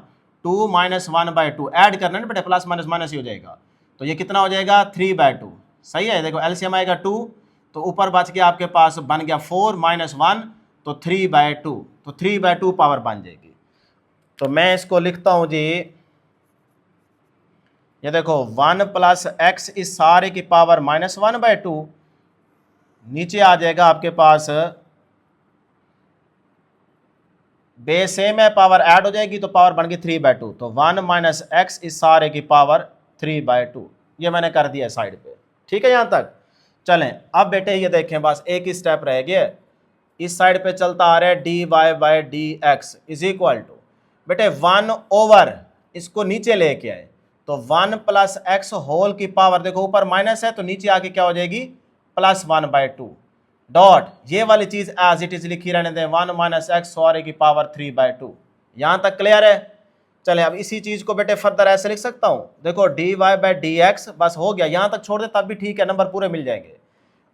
2 माइनस 1/2 ऐड करना है ना बेटे, प्लस माइनस माइनस ही हो जाएगा, तो ये कितना हो जाएगा 3/2। सही है, देखो एलसीएम आएगा 2, तो ऊपर बच गया आपके पास बन गया 4 माइनस 1 तो 3/2, तो 3/2 पावर बन जाएगी। तो मैं इसको लिखता हूँ जी, ये देखो 1 प्लस एक्स इस सारे की पावर -1/2, नीचे आ जाएगा आपके पास बेस सेम है, पावर ऐड हो जाएगी तो पावर बन गई 3/2, तो 1 माइनस एक्स इस सारे की पावर 3/2, ये मैंने कर दिया साइड पे। ठीक है यहाँ तक। चलें अब बेटे ये देखें, बस एक ही स्टेप रह गया, इस साइड पे चलता आ रहा है d y by d x is equal to, बेटे 1 ओवर इसको नीचे लेके आए, तो 1 प्लस एक्स होल की पावर, देखो ऊपर माइनस है तो नीचे आके क्या हो जाएगी +1/2, डॉट ये वाली चीज एज इट इज लिखी रहने दें 1 माइनस एक्स सारे की पावर 3/2। यहाँ तक क्लियर है। चले अब इसी चीज को बेटे फर्दर ऐसे लिख सकता हूँ, देखो d y by d x, बस हो गया, यहाँ तक छोड़ दे तब भी ठीक है, नंबर पूरे मिल जाएंगे।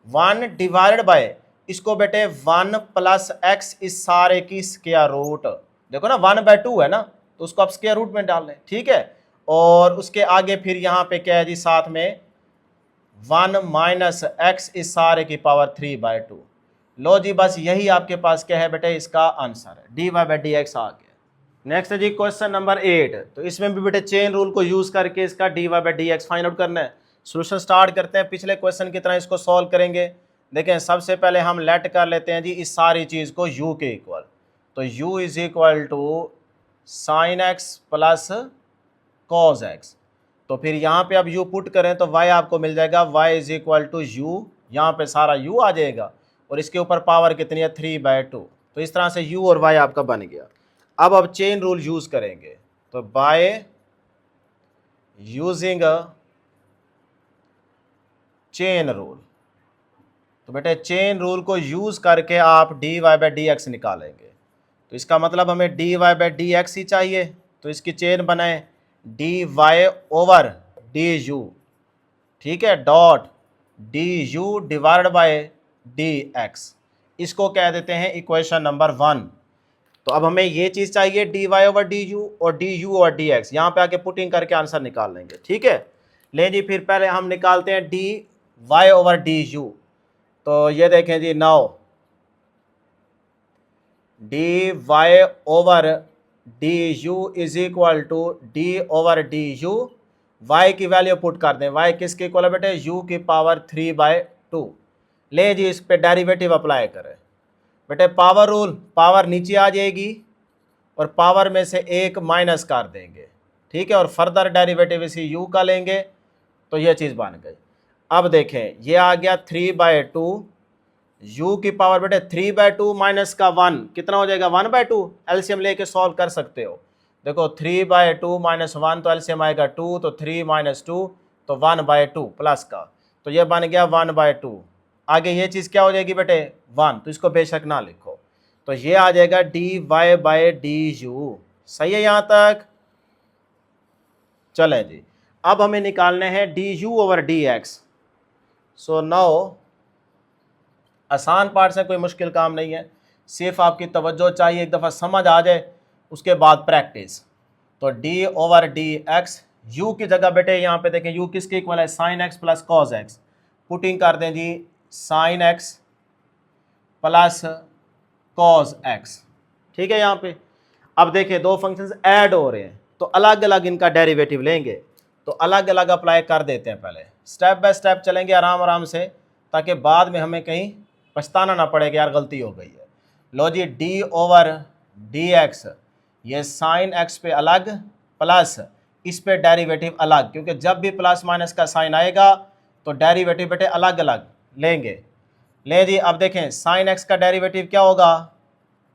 1 डिवाइडेड बाय इसको बेटे 1 प्लस एक्स इस सारे की स्क्वायर रूट, देखो ना 1/2 है ना, तो उसको आप स्क्वायर रूट में डाल लें। ठीक है, और उसके आगे फिर यहाँ पे क्या है जी, साथ में 1 माइनस एक्स इस सारे की पावर 3/2। लो जी बस यही आपके पास क्या है बेटे, इसका आंसर है d y by d x आ गया। नेक्स्ट है जी क्वेश्चन नंबर 8, तो इसमें भी बेटे चेन रूल को यूज करके इसका d y by d x find out करना है। सोल्यूशन स्टार्ट करते हैं, पिछले क्वेश्चन की तरह इसको सॉल्व करेंगे। देखें सबसे पहले हम लेट कर लेते हैं जी इस सारी चीज़ को u के इक्वल, तो u is equal to sine x plus cos x. तो फिर यहाँ पे अब u पुट करें तो y आपको मिल जाएगा y is equal to u, यहाँ पे सारा u आ जाएगा और इसके ऊपर पावर कितनी है 3/2। तो इस तरह से u और y आपका बन गया। अब चेन रूल यूज़ करेंगे, तो बाय यूजिंग चेन रूल, तो बेटे चेन रूल को यूज़ करके आप dy/dx निकालेंगे। तो इसका मतलब हमें dy/dx ही चाहिए, तो इसकी चेन बनाए dy/du, ठीक है, dot du divide by dx, इसको कह देते हैं इक्वेशन नंबर 1। तो अब हमें ये चीज़ चाहिए dy/du और du/dx, यहाँ पे आके पुटिंग करके आंसर निकाल लेंगे, ठीक है। ले जी फिर पहले हम निकालते हैं dy/du। तो ये देखें जी, now dy/du is equal to d/du, y की वैल्यू पुट कर दें, y किसके इक्वल है बेटे, u की पावर 3/2। ले जी इस पे डेरिवेटिव अप्लाई करें, बेटे पावर रूल, पावर नीचे आ जाएगी और पावर में से एक माइनस कर देंगे, ठीक है, और फर्दर डेरिवेटिव इसी u का लेंगे, तो ये चीज़ बन गई। अब देखें ये आ गया 3/2, u की पावर बेटे 3/2 माइनस का 1 कितना हो जाएगा 1/2, एलसीएम लेके सॉल्व कर सकते हो। देखो 3/2 माइनस 1 तो एलसीएम आएगा 2, तो 3 माइनस 2 तो 1/2 प्लस का, तो ये बन गया 1/2। आगे ये चीज़ क्या हो जाएगी बेटे 1, तो इसको बेशक ना लिखो, तो ये आ जाएगा dy/du। सही है यहाँ तक, चलें जी। अब हमें निकालने हैं du/dx। सो नाउ आसान पार्ट से कोई मुश्किल काम नहीं है, सिर्फ आपकी तवज्जो चाहिए, एक दफ़ा समझ आ जाए उसके बाद प्रैक्टिस। तो d/dx, u की जगह बेटे यहाँ पे देखें u किसके इक्वल है, sine x plus cos x, putting कर दें जी sine x plus cos x, ठीक है यहाँ पे। अब देखें दो फंक्शंस ऐड हो रहे हैं, तो अलग अलग इनका डेरिवेटिव लेंगे, तो अलग अलग अप्लाई कर देते हैं, पहले स्टेप बाय स्टेप चलेंगे आराम आराम से, ताकि बाद में हमें कहीं पछताना ना पड़े कि यार गलती हो गई है। लो जी d/dx, ये साइन एक्स पे अलग प्लस इस पे डेरिवेटिव अलग, क्योंकि जब भी प्लस माइनस का साइन आएगा तो डेरिवेटिव बेटे अलग अलग लेंगे। ले जी अब देखें साइन एक्स का डेरिवेटिव क्या होगा,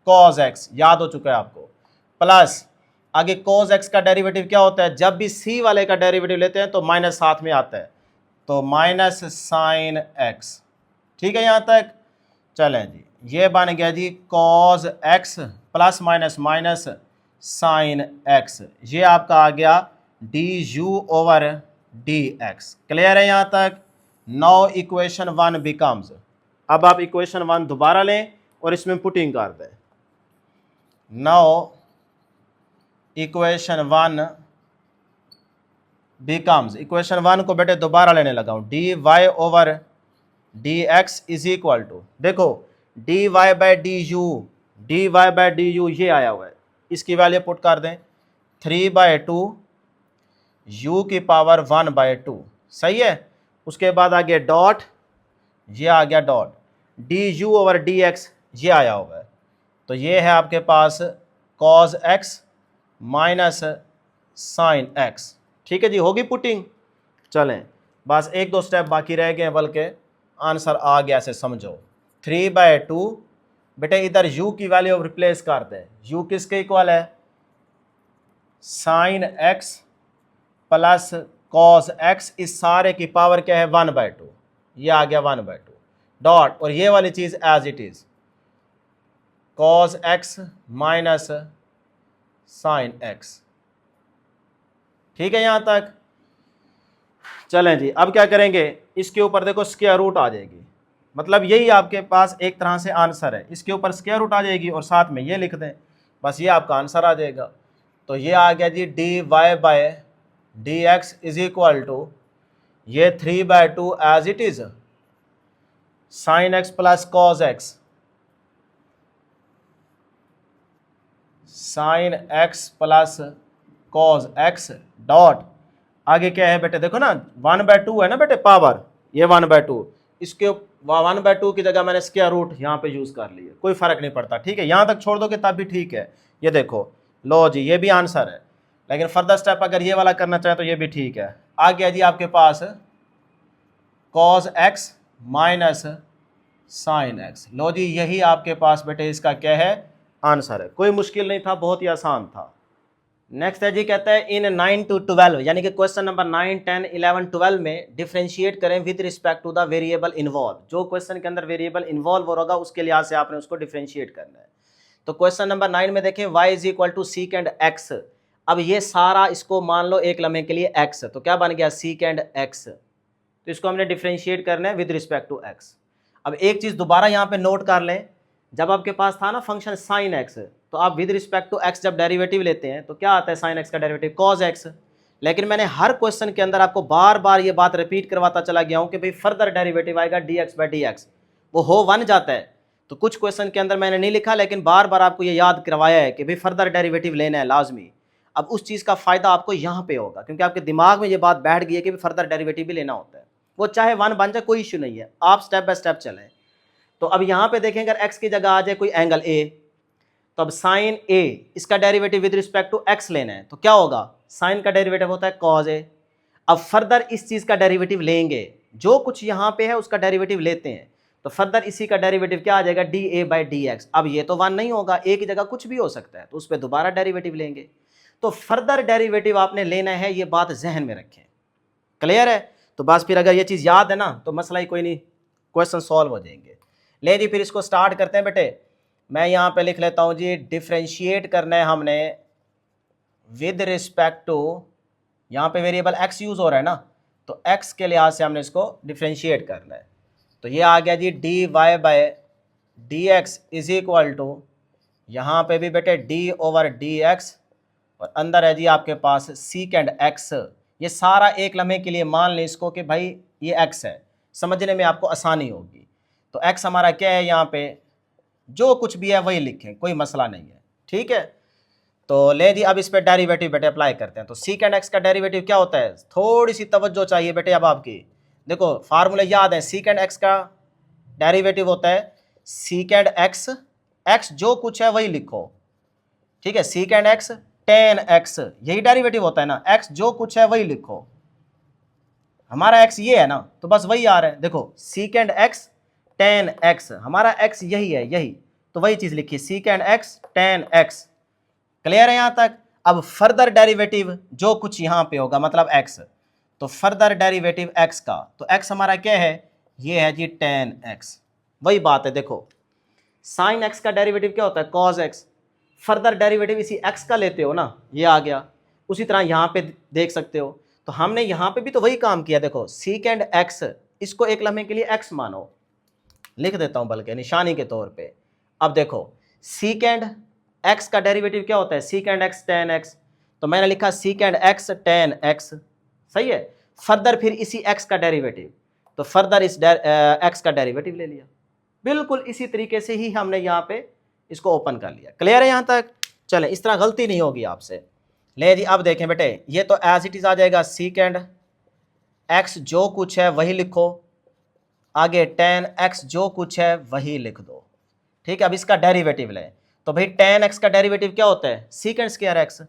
कॉज एक्स, याद हो चुका है आपको, प्लस आगे कॉज एक्स का डेरिवेटिव क्या होता है, जब भी सी वाले का डेरिवेटिव लेते हैं तो माइनस साथ में आता है, तो माइनस साइन एक्स, ठीक है यहाँ तक। चलें जी ये बन गया जी cos x plus minus minus sine x, ये आपका आ गया du/dx। क्लियर है यहाँ तक। नाउ इक्वेशन 1 बिकम्स, अब आप इक्वेशन 1 दोबारा लें और इसमें पुटिंग कर दें। नाउ इक्वेशन 1 बिकम्स, इक्वेशन 1 को बेटे दोबारा लेने लगा हूँ, dy/dx इज इक्वल टू, देखो dy/du, dy/du ये आया हुआ है, इसकी वैल्यू पुट कर दें 3/2 u की पावर 1/2, सही है। उसके बाद आ गया डॉट, ये आ गया डॉट du/dx, ये आया हुआ है, तो ये है आपके पास cos x minus sine x, ठीक है जी, होगी पुटिंग। चलें बस एक दो स्टेप बाकी रह गए हैं, बल्कि आंसर आ गया से समझो। 3/2 बेटे इधर u की वैल्यू रिप्लेस कर दें, u किसके इक्वल है, sine x plus cos x, इस सारे की पावर क्या है 1/2, ये आ गया 1/2 डॉट, और ये वाली चीज़ as it is cos x minus sine x, ठीक है यहाँ तक। चलें जी अब क्या करेंगे, इसके ऊपर देखो स्क्वायर रूट आ जाएगी, मतलब यही आपके पास एक तरह से आंसर है, इसके ऊपर स्क्वायर रूट आ जाएगी और साथ में ये लिख दें, बस ये आपका आंसर आ जाएगा। तो ये आ गया जी dy/dx इज इक्वल टू ये 3/2 as it is sine x plus cos x, sine x plus cos x dot आगे क्या है बेटे, देखो ना 1/2 है ना बेटे पावर, ये 1/2, इसके 1/2 की जगह मैंने स्क्वायर रूट यहाँ पे यूज कर लिया, कोई फर्क नहीं पड़ता, ठीक है, यहाँ तक छोड़ दोगे तब भी ठीक है। ये देखो, लो जी ये भी आंसर है, लेकिन फर्दर स्टेप अगर ये वाला करना चाहे तो ये भी ठीक है। आ गया जी आपके पास cos x minus sine x, लो जी यही आपके पास बेटे इसका क्या है, आंसर है। कोई मुश्किल नहीं था, बहुत ही आसान था। नेक्स्ट है जी, कहता है इन 9 to 12 यानी कि क्वेश्चन नंबर 9, 10, 11, 12 में डिफरेंशिएट करें with respect to the variable involve. जो क्वेश्चन के अंदर वेरिएबल इन्वॉल्व होगा उसके लिहाज से आपने उसको डिफरेंशिएट करना है। तो क्वेश्चन नंबर 9 में देखें y is equal to secant x। अब ये सारा इसको मान लो एक लम्हे के लिए x, तो क्या बन गया सीकेंड x, तो इसको हमने डिफरेंशिएट करना है विद रिस्पेक्ट टू x। अब एक चीज़ दोबारा यहाँ पे नोट कर लें, जब आपके पास था ना फंक्शन साइन x, तो आप विद रिस्पेक्ट टू x जब डेरिवेटिव लेते हैं तो क्या आता है साइन x का डेरिवेटिव cos x। लेकिन मैंने हर क्वेश्चन के अंदर आपको बार बार ये बात रिपीट करवाता चला गया हूँ कि भाई फर्दर डेरिवेटिव आएगा dx/dx, वो हो 1 जाता है। तो कुछ क्वेश्चन के अंदर मैंने नहीं लिखा, लेकिन बार बार आपको ये याद करवाया है कि भाई फर्दर डेरिवेटिव लेना है लाजमी। अब उस चीज़ का फ़ायदा आपको यहाँ पे होगा, क्योंकि आपके दिमाग में ये बात बैठ गई है कि फर्दर डेरिवेटिव भी लेना होता है, वो चाहे 1 बन जाए कोई इशू नहीं है, आप स्टेप बाय स्टेप चलें। तो अब यहाँ पे देखें अगर x की जगह आ जाए कोई एंगल a, तो अब साइन a इसका derivative with respect to x लेना है, तो क्या होगा, साइन का डेरिवेटिव होता है cos a। अब फर्दर इस चीज़ का डेरिवेटिव लेंगे, जो कुछ यहाँ पे है उसका डेरिवेटिव लेते हैं, तो फर्दर इसी का डेरिवेटिव क्या आ जाएगा dA/dx। अब ये तो 1 नहीं होगा, a की जगह कुछ भी हो सकता है, तो उस पर दोबारा डेरिवेटिव लेंगे। तो फर्दर डेरिवेटिव आपने लेना है, ये बात जहन में रखें। क्लियर है? तो बस फिर अगर ये चीज़ याद है ना तो मसला ही कोई नहीं, क्वेश्चन सॉल्व हो जाएंगे। ले जी फिर इसको स्टार्ट करते हैं बेटे। मैं यहाँ पे लिख लेता हूँ जी, डिफरेंशिएट करना है हमने विद रिस्पेक्ट टू, यहाँ पे वेरिएबल x यूज़ हो रहा है ना, तो x के लिहाज से हमने इसको डिफरेंशिएट करना है। तो ये आ गया जी dy/dx इज इक्वल टू, यहाँ पे भी बेटे d/dx, और अंदर है जी आपके पास सीकेंड x। ये सारा एक लम्हे के लिए मान लें इसको कि भाई ये x है, समझने में आपको आसानी होगी। तो x हमारा क्या है, यहाँ पे जो कुछ भी है वही लिखें, कोई मसला नहीं है, ठीक है। तो ले जी अब इस पे डेरिवेटिव बेटे अप्लाई करते हैं। तो सीकेंड x का डेरिवेटिव क्या होता है, थोड़ी सी तवज्जो चाहिए बेटे। अब आपकी देखो फार्मूले याद है, सीकेंड x का डेरिवेटिव होता है सीकेंड x, x जो कुछ है वही लिखो, ठीक है, सीकेंड x tan x, यही डेरिवेटिव होता है ना, x जो कुछ है वही लिखो। हमारा x ये है ना, तो बस वही आ रहा है, देखो सीकेंड x tan x, हमारा x यही है, यही तो वही चीज़ लिखी सीकेंड x tan x। क्लियर है यहाँ तक? अब फर्दर डेरिवेटिव जो कुछ यहाँ पे होगा मतलब x, तो फर्दर डेरिवेटिव x का, तो x हमारा क्या है, ये है जी tan x। वही बात है, देखो साइन x का डेरिवेटिव क्या होता है cos x, फर्दर डेरिवेटिव इसी x का लेते हो ना, ये आ गया। उसी तरह यहाँ पे देख सकते हो, तो हमने यहाँ पे भी तो वही काम किया। देखो सीकेंड x, इसको एक लम्हे के लिए x मानो, लिख देता हूँ बल्कि निशानी के तौर पे। अब देखो सीकेंड x का डेरिवेटिव क्या होता है, सीकेंड x tan x, तो मैंने लिखा सीकेंड x tan x, सही है। फर्दर फिर इसी x का डेरिवेटिव, तो फर्दर इस x का डेरिवेटिव ले लिया, बिल्कुल इसी तरीके से ही हमने यहाँ पे इसको ओपन कर लिया। क्लियर है यहाँ तक? चलें, इस तरह गलती नहीं होगी आपसे। ले जी अब देखें बेटे, ये तो एज इट इज़ आ जाएगा, सीकेंड x जो कुछ है वही लिखो, आगे tan x जो कुछ है वही लिख दो, ठीक है। अब इसका डेरिवेटिव लें, तो भाई tan x का डेरिवेटिव क्या होता है, सीकेंड स्क्वायर x,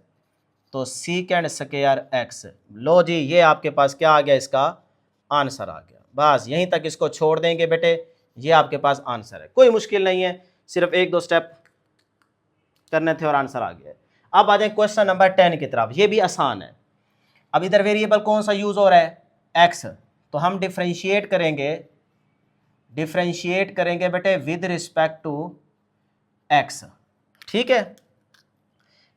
तो सीकेंड स्क्वायर x। लो जी ये आपके पास क्या आ गया, इसका आंसर आ गया। बस यहीं तक इसको छोड़ देंगे बेटे, ये आपके पास आंसर है, कोई मुश्किल नहीं है, सिर्फ 1-2 स्टेप करने थे और आंसर आ गया। अब आ जाए क्वेश्चन नंबर 10 की तरफ, ये भी आसान है। अब इधर वेरिएबल कौन सा यूज़ हो रहा है, x, तो हम डिफरेंशिएट करेंगे बेटे विद रिस्पेक्ट टू x, ठीक है।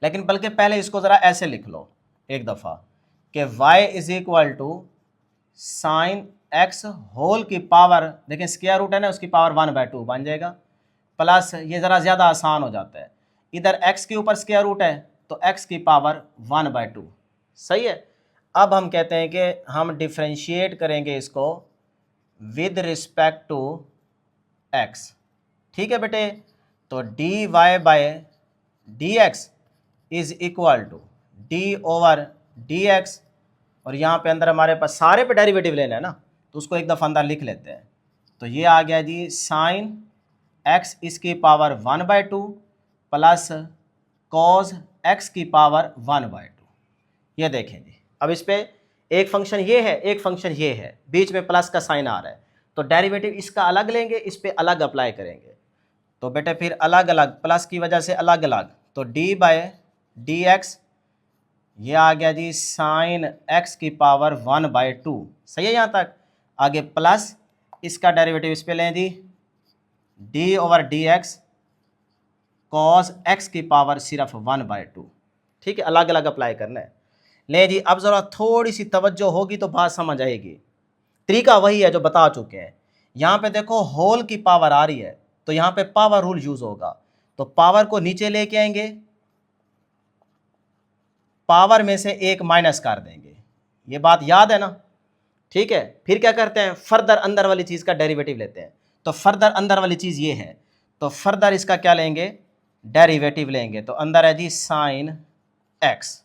लेकिन बल्कि पहले इसको ज़रा ऐसे लिख लो एक दफ़ा कि y is equal to sine x whole की पावर, देखें स्क्वायर रूट है ना, उसकी पावर 1/2 बन जाएगा, प्लस ये ज़रा ज़्यादा आसान हो जाता है, इधर x के ऊपर स्क्वायर रूट है तो x की पावर 1/2, सही है। अब हम कहते हैं कि हम डिफरेंशिएट करेंगे इसको विद रिस्पेक्ट टू x, ठीक है बेटे। तो dy/dx is equal to d/dx, और यहाँ पे अंदर हमारे पास सारे पे डेरिवेटिव लेना है ना, तो उसको एक दफ़ा अंदर लिख लेते हैं। तो ये आ गया जी साइन एक्स इसकी पावर 1/2 प्लस कॉज एक्स की पावर 1/2। ये देखें जी, अब इस पर एक फंक्शन ये है, एक फंक्शन ये है, बीच में प्लस का साइन आ रहा है, तो डेरिवेटिव इसका अलग लेंगे, इस पर अलग अप्लाई करेंगे। तो बेटे फिर अलग अलग, प्लस की वजह से अलग अलग, तो d/dx ये आ गया जी साइन एक्स की पावर 1/2। सही है यहाँ तक। आगे प्लस इसका डेरिवेटिव इस पे लें जी, d/dx कॉस एक्स की पावर सिर्फ 1/2। ठीक है, अलग अलग अप्लाई करना है। ले जी, अब ज़रा थोड़ी सी तवज्जो होगी तो बात समझ आएगी। तरीका वही है जो बता चुके हैं। यहाँ पे देखो होल की पावर आ रही है, तो यहाँ पे पावर रूल यूज़ होगा। तो पावर को नीचे लेके आएंगे, पावर में से एक माइनस कर देंगे। ये बात याद है ना। ठीक है, फिर क्या करते हैं, फर्दर अंदर वाली चीज़ का डेरिवेटिव लेते हैं। तो फर्दर अंदर वाली चीज़ ये है, तो फर्दर इसका क्या लेंगे, डेरिवेटिव लेंगे। तो अंदर है जी साइन एक्स।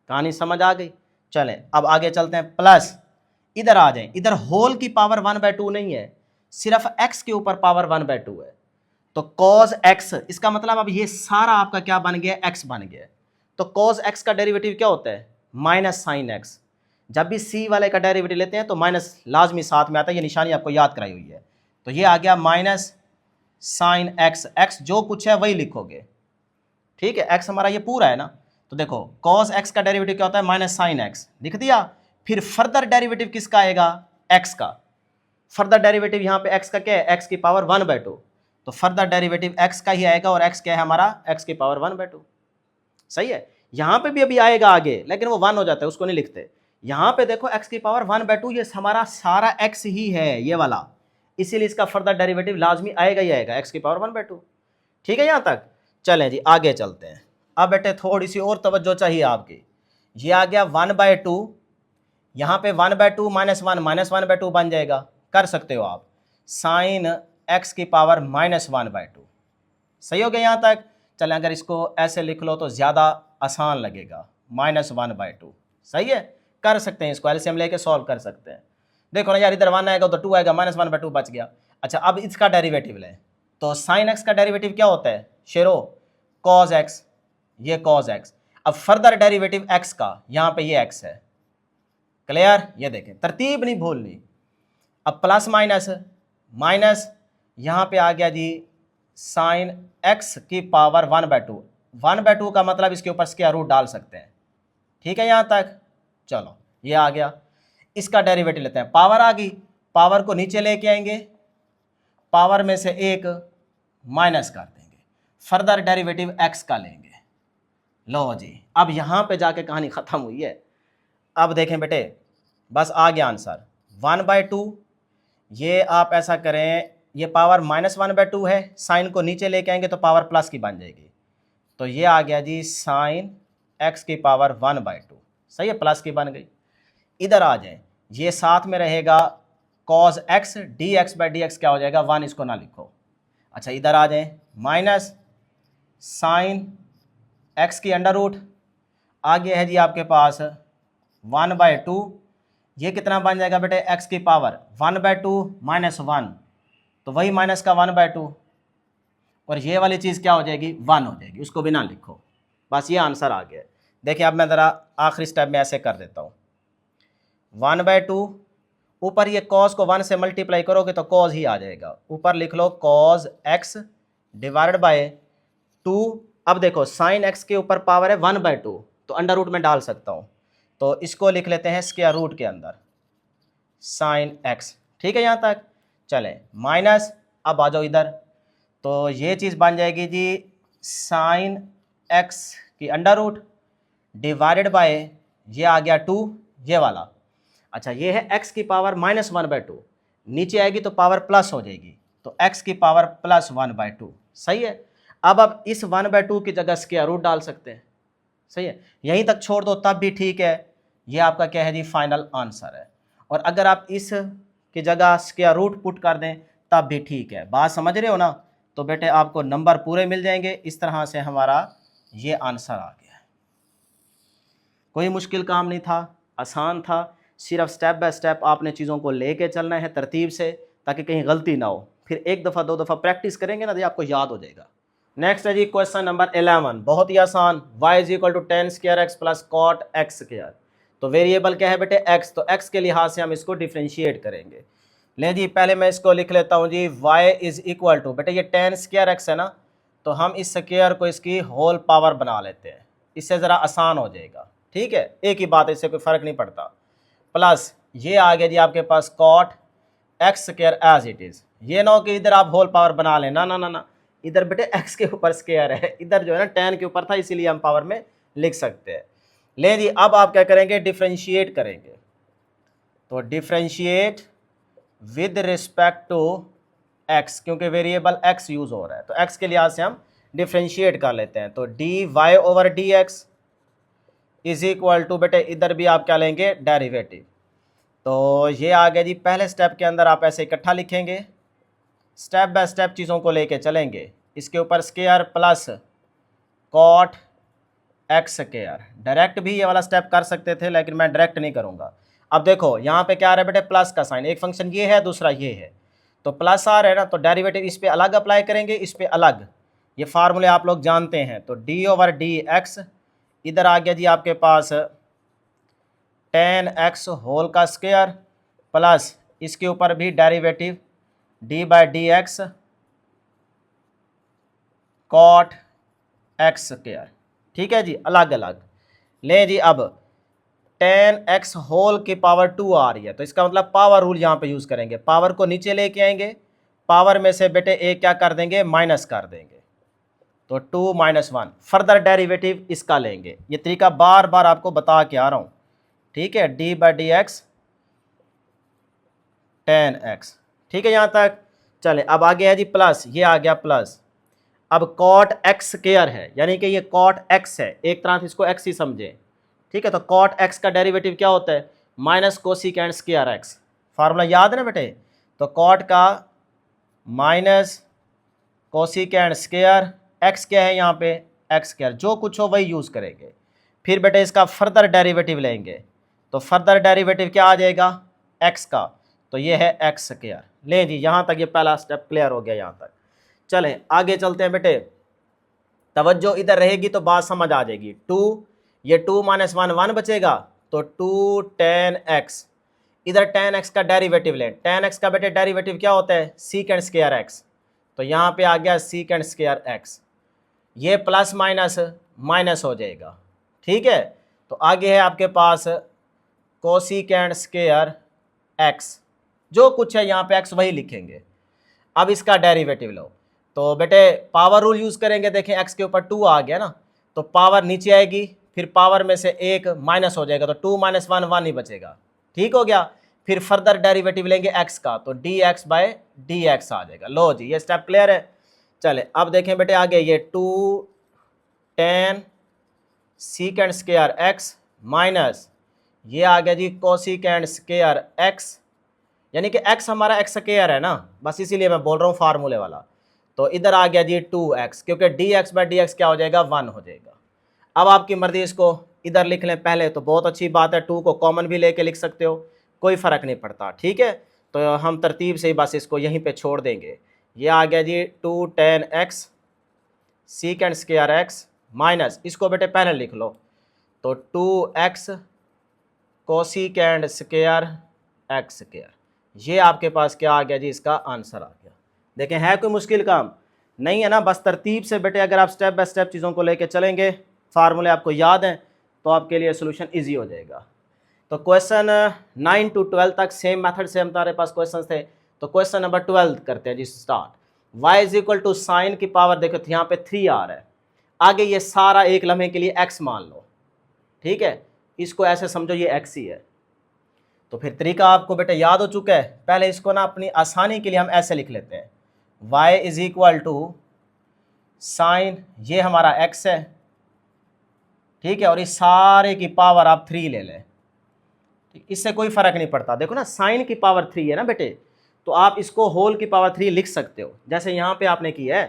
कहानी समझ आ गई। चलें अब आगे चलते हैं। प्लस इधर आ जाएं, इधर होल की पावर 1/2 नहीं है, सिर्फ एक्स के ऊपर पावर 1/2 है। तो कॉज एक्स, इसका मतलब अब ये सारा आपका क्या बन गया, एक्स बन गया। तो कॉज एक्स का डेरिवेटिव क्या होता है, माइनस साइन एक्स। जब भी सी वाले का डेरिवेटिव लेते हैं तो माइनस लाजमी साथ में आता है, ये निशानी आपको याद कराई हुई है। तो ये आ गया माइनस साइन एक्स, एक्स जो कुछ है वही लिखोगे। ठीक है, एक्स हमारा ये पूरा है ना। तो देखो कॉस एक्स का डेरिवेटिव क्या होता है, माइनस साइन एक्स, लिख दिया। फिर फर्दर डेरिवेटिव किसका आएगा, एक्स का। फर्दर डेरिवेटिव यहाँ पे एक्स का क्या है, एक्स की पावर 1/2। तो फर्दर डेरिवेटिव एक्स का ही आएगा, और एक्स क्या है हमारा, एक्स की पावर 1/2। सही है। यहाँ पे भी अभी आएगा आगे, लेकिन वो 1 हो जाता है, उसको नहीं लिखते। यहाँ पे देखो एक्स की पावर 1/2, ये हमारा सारा एक्स ही है ये वाला, इसीलिए इसका फर्दर डेरिवेटिव लाजमी आएगा ही आएगा, एक्स की पावर 1/2। ठीक है यहाँ तक। चलें जी आगे चलते हैं। अब बेटे थोड़ी सी और तवज्जो चाहिए आपकी। ये आ गया 1/2, यहाँ पे 1/2 -1 बन जाएगा, कर सकते हो आप, साइन एक्स की पावर -1/2। सही हो गया यहाँ तक। चलें अगर इसको ऐसे लिख लो तो ज़्यादा आसान लगेगा, -1/2। सही है, कर सकते हैं, इसको एलसीएम लेके सॉल्व कर सकते हैं। देखो ना यार, इधर 1 आएगा तो 2 आएगा, -1/2 बच गया। अच्छा अब इसका डेरिवेटिव लें, तो साइन एक्स का डेरिवेटिव क्या होता है, शेरो कॉज एक्स, ये कॉज एक्स। अब फर्दर डेरिवेटिव एक्स का, यहाँ पे ये एक्स है। क्लियर, ये देखें तरतीब नहीं भूलनी। अब प्लस माइनस, माइनस यहाँ पे आ गया जी साइन एक्स की पावर 1/2। 1/2 का मतलब इसके ऊपर स्क्वायर रूट डाल सकते हैं। ठीक है यहाँ तक। चलो ये आ गया, इसका डेरिवेटिव लेते हैं। पावर आ गई, पावर को नीचे लेके आएंगे, पावर में से एक माइनस कर देंगे, फर्दर डेरिवेटिव एक्स का लेंगे। लो जी, अब यहाँ पे जाके कहानी ख़त्म हुई है। अब देखें बेटे, बस आ गया आंसर 1/2। ये आप ऐसा करें, ये पावर -1/2 है, साइन को नीचे लेके आएंगे तो पावर प्लस की बन जाएगी। तो ये आ गया जी साइन एक्स की पावर 1/2। सही है, प्लस की बन गई। इधर आ जाए, ये साथ में रहेगा कॉज एक्स, dx/dx क्या हो जाएगा, 1, इसको ना लिखो। अच्छा इधर आ जाए, माइनस साइन एक्स की अंडर रूट, आगे है जी आपके पास 1/2। ये कितना बन जाएगा बेटे, एक्स की पावर 1/2 -1, तो वही माइनस का 1/2, और ये वाली चीज़ क्या हो जाएगी, 1 हो जाएगी, उसको भी ना लिखो। बस ये आंसर आ गया। देखिए अब मैं ज़रा आखिरी स्टेप में ऐसे कर देता हूँ, 1/2 ऊपर ये कॉस को 1 से मल्टीप्लाई करोगे तो कॉस ही आ जाएगा, ऊपर लिख लो कॉस एक्स डिवाइडेड बाय 2। अब देखो साइन एक्स के ऊपर पावर है 1/2, तो अंडर रूट में डाल सकता हूँ, तो इसको लिख लेते हैं स्क्वायर रूट के अंदर साइन एक्स। ठीक है यहाँ तक। चलें माइनस, अब आ जाओ इधर, तो ये चीज़ बन जाएगी जी साइन एक्स की अंडर रूट डिवाइडेड बाय, ये आ गया 2, ये वाला। अच्छा ये है एक्स की पावर -1/2, नीचे आएगी तो पावर प्लस हो जाएगी, तो एक्स की पावर +1/2। सही है। अब इस 1/2 की जगह स्क्वायर रूट डाल सकते हैं। सही है, यहीं तक छोड़ दो तब भी ठीक है। ये आपका क्या है जी, फाइनल आंसर है। और अगर आप इस की जगह स्क्वायर रूट पुट कर दें तब भी ठीक है। बात समझ रहे हो ना। तो बेटे आपको नंबर पूरे मिल जाएंगे। इस तरह से हमारा ये आंसर आ गया। कोई मुश्किल काम नहीं था। आसान था, सिर्फ स्टेप बाय स्टेप आपने चीज़ों को लेके चलना है तरतीब से, ताकि कहीं गलती ना हो। फिर एक दफ़ा दो दफ़ा प्रैक्टिस करेंगे ना तो आपको याद हो जाएगा। नेक्स्ट है जी क्वेश्चन नंबर 11, बहुत ही आसान। y is equal to tan square x plus cot x square. तो वेरिएबल क्या है बेटे x, तो x के लिहाज से हम इसको डिफ्रेंशिएट करेंगे। ले जी पहले मैं इसको लिख लेता हूँ जी, y इज इक्वल टू, बेटे ये टेन स्क्वायर एक्स है ना, तो हम इस स्क्वायर को इसकी होल पावर बना लेते हैं, इससे ज़रा आसान हो जाएगा। ठीक है, एक ही बात है, इससे कोई फ़र्क नहीं पड़ता। प्लस ये आ गया जी आपके पास cot x square as it is. ये ना हो कि इधर आप होल पावर बना लें, ना ना ना ना, इधर बेटे x के ऊपर स्क्वायर है, इधर जो है ना टेन के ऊपर था, इसीलिए हम पावर में लिख सकते हैं। ले जी अब आप क्या करेंगे, डिफ्रेंशिएट करेंगे। तो differentiate with respect to x, क्योंकि वेरिएबल x यूज हो रहा है, तो x के लिहाज से हम डिफ्रेंशिएट कर लेते हैं। तो dy ओवर dx इज इक्वल टू, बेटे इधर भी आप क्या लेंगे, डेरिवेटिव। तो ये आ गया जी, पहले स्टेप के अंदर आप ऐसे इकट्ठा लिखेंगे, स्टेप बाय स्टेप चीज़ों को लेके चलेंगे। इसके ऊपर square plus cot x square, direct भी ये वाला स्टेप कर सकते थे, लेकिन मैं डायरेक्ट नहीं करूँगा। अब देखो यहाँ पे क्या आ रहा है बेटे, प्लस का साइन, एक फंक्शन ये है दूसरा ये है, तो प्लस आ रहा है ना, तो डेरिवेटिव इस पे अलग अप्लाई करेंगे, इस पे अलग। ये फार्मूले आप लोग जानते हैं। तो डी ओवर डी एक्स, इधर आ गया जी आपके पास टेन एक्स होल का स्क्वायर, प्लस इसके ऊपर भी derivative d by d x cot x square. ठीक है जी, अलग अलग। ले जी अब टेन एक्स होल की पावर 2 आ रही है, तो इसका मतलब पावर रूल यहाँ पे यूज़ करेंगे। पावर को नीचे लेके आएंगे, पावर में से बेटे एक क्या कर देंगे, माइनस कर देंगे, तो 2 माइनस 1। फर्दर डेरिवेटिव इसका लेंगे। ये तरीका बार बार आपको बता के आ रहा हूँ। ठीक है, D by d x tan x. ठीक है यहाँ तक। चले अब आगे है जी प्लस, ये आ गया प्लस। अब कॉट एक्स स्क्वायर है, यानी कि ये कॉट एक्स है, एक तरह से इसको एक्स ही समझे। ठीक है, तो कॉट एक्स का डेरिवेटिव क्या होता है, minus cosecant square x. Formula याद है ना बेटे, तो कॉट का माइनस कोसिकेंड स्क्वायर एक्स क्या है यहाँ पे, एक्स स्क्वायर, जो कुछ हो वही यूज़ करेंगे। फिर बेटे इसका फर्दर डेरिवेटिव लेंगे, तो फर्दर डेरिवेटिव क्या आ जाएगा, एक्स का, तो ये है एक्स स्क्वायर। ले जी यहाँ तक ये पहला स्टेप क्लियर हो गया यहाँ तक। चलें आगे चलते हैं बेटे, तवज्जो इधर रहेगी तो बात समझ आ जाएगी। 2, ये 2 माइनस 1 1 बचेगा, तो 2 टेन एक्स, इधर टेन एक्स का डेरिवेटिव लें। टेन एक्स का बेटे डेरिवेटिव क्या होता है, सीकेंड स्क्वायर एक्स, तो यहाँ पे आ गया सीकेंड स्क्वायर एक्स। ये प्लस माइनस माइनस हो जाएगा। ठीक है, तो आगे है आपके पास कोसिकेंड स्क्वायर एक्स, जो कुछ है यहाँ पे एक्स वही लिखेंगे। अब इसका डेरिवेटिव लो, तो बेटे पावर रूल यूज़ करेंगे। देखें एक्स के ऊपर 2 आ गया ना, तो पावर नीचे आएगी, फिर पावर में से एक माइनस हो जाएगा, तो 2 माइनस 1 1 ही बचेगा। ठीक हो गया। फिर फर्दर डेरिवेटिव लेंगे एक्स का, तो d x by d x आ जाएगा। लो जी ये स्टेप क्लियर है। चले अब देखें बेटे आगे, ये 2 टेन सीकेंड स्क्वायर एक्स माइनस ये आ गया जी कोसिकेंड स्क्वायर एक्स, यानी कि x हमारा एक्स स्क्वायर है ना, बस इसीलिए मैं बोल रहा हूँ फार्मूले वाला। तो इधर आ गया जी 2x, क्योंकि dx बाई डी क्या हो जाएगा, 1 हो जाएगा। अब आपकी मर्जी, इसको इधर लिख लें पहले तो बहुत अच्छी बात है, 2 को कॉमन भी लेके लिख सकते हो, कोई फ़र्क नहीं पड़ता। ठीक है, तो हम तरतीब से ही बस इसको यहीं पे छोड़ देंगे। ये आ गया जी 2 ten x सीकेंड square x minus, इसको बेटे पहले लिख लो, तो 2x cosecant square x square. ये आपके पास क्या आ गया जी, इसका आंसर आ गया। देखें है कोई मुश्किल काम नहीं है ना, बस तरतीब से बेटे अगर आप स्टेप बाय स्टेप चीज़ों को लेके चलेंगे, फार्मूले आपको याद हैं, तो आपके लिए सोल्यूशन इजी हो जाएगा। तो क्वेश्चन 9 to 12 तक सेम मेथड से हमारे पास क्वेश्चन थे। तो क्वेश्चन नंबर 12 करते हैं जी start. y is equal to sine की पावर, देखो तो यहाँ पे 3 आ रहा है, आगे ये सारा एक लम्हे के लिए x मान लो। ठीक है, इसको ऐसे समझो ये x ही है। तो फिर तरीका आपको बेटे याद हो चुका है। पहले इसको ना अपनी आसानी के लिए हम ऐसे लिख लेते हैं, y is equal to sine, ये हमारा x है। ठीक है, और इस सारे की पावर आप 3 ले लें, इससे कोई फ़र्क नहीं पड़ता। देखो ना साइन की पावर 3 है ना बेटे, तो आप इसको होल की पावर 3 लिख सकते हो। जैसे यहाँ पे आपने किया है,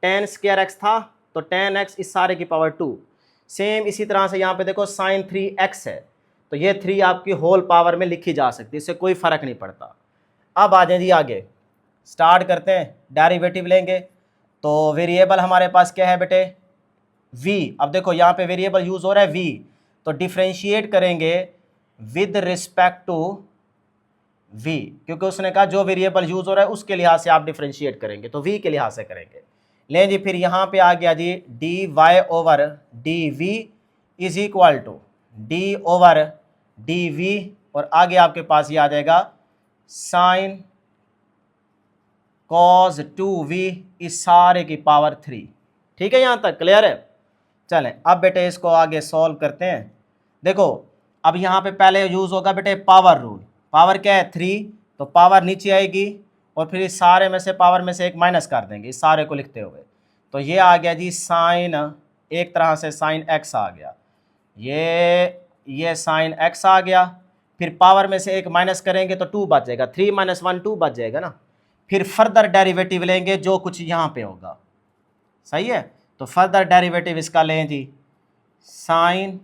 टेन स्क्वायर एक्स था, तो टेन एक्स इस सारे की पावर 2। सेम इसी तरह से यहाँ पे देखो साइन 3x है, तो ये 3 आपकी होल पावर में लिखी जा सकती है, इससे कोई फ़र्क नहीं पड़ता। अब आ जाए जी आगे, स्टार्ट करते हैं, डेरिवेटिव लेंगे। तो वेरिएबल हमारे पास क्या है बेटे, v। अब देखो यहाँ पे वेरिएबल यूज़ हो रहा है v, तो डिफ्रेंशिएट करेंगे विद रिस्पेक्ट टू v, क्योंकि उसने कहा जो वेरिएबल यूज़ हो रहा है उसके लिहाज से आप डिफ्रेंशिएट करेंगे, तो v के लिहाज से करेंगे। लें जी, फिर यहाँ पे आ गया जी d y over d v is equal to d over d v, और आगे आपके पास ये आ जाएगा साइन कॉज 2v इस सारे की पावर 3। ठीक है, यहाँ तक क्लियर है। चलें अब बेटे इसको आगे सॉल्व करते हैं। देखो अब यहाँ पे पहले यूज़ होगा बेटे पावर रूल। पावर क्या है 3, तो पावर नीचे आएगी और फिर इस सारे में से पावर में से एक माइनस कर देंगे इस सारे को लिखते हुए। तो ये आ गया जी साइन, एक तरह से साइन x आ गया, ये साइन x आ गया। फिर पावर में से एक माइनस करेंगे तो 2 बच जाएगा, 3 - 1 2 बच जाएगा ना। फिर फर्दर डेरिवेटिव लेंगे जो कुछ यहाँ पे होगा, सही है। तो फर्दर डेरिवेटिव इसका लें जी साइन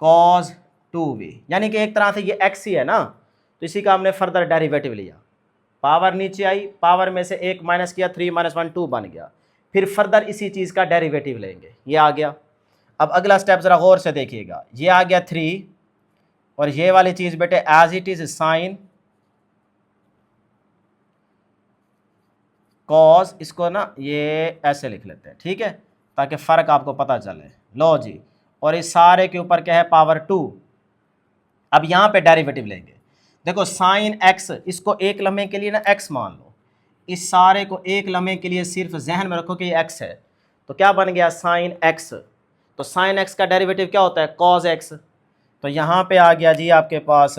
कॉज 2v, यानी कि एक तरह से ये x ही है ना, तो इसी का हमने फर्दर डेरिवेटिव लिया। पावर नीचे आई, पावर में से एक माइनस किया, 3 - 1 2 बन गया। फिर फर्दर इसी चीज़ का डेरिवेटिव लेंगे, ये आ गया। अब अगला स्टेप ज़रा गौर से देखिएगा, ये आ गया 3, और ये वाली चीज़ बेटे as it is sine cos, इसको ना ये ऐसे लिख लेते हैं, ठीक है, ताकि फ़र्क आपको पता चले। लो जी, और इस सारे के ऊपर क्या है पावर 2। अब यहाँ पे डेरिवेटिव लेंगे। देखो साइन x, इसको एक लम्हे के लिए ना x मान लो, इस सारे को एक लम्हे के लिए सिर्फ जहन में रखो कि ये x है, तो क्या बन गया साइन x। तो साइन x का डेरिवेटिव क्या होता है कॉज x। तो यहाँ पे आ गया जी आपके पास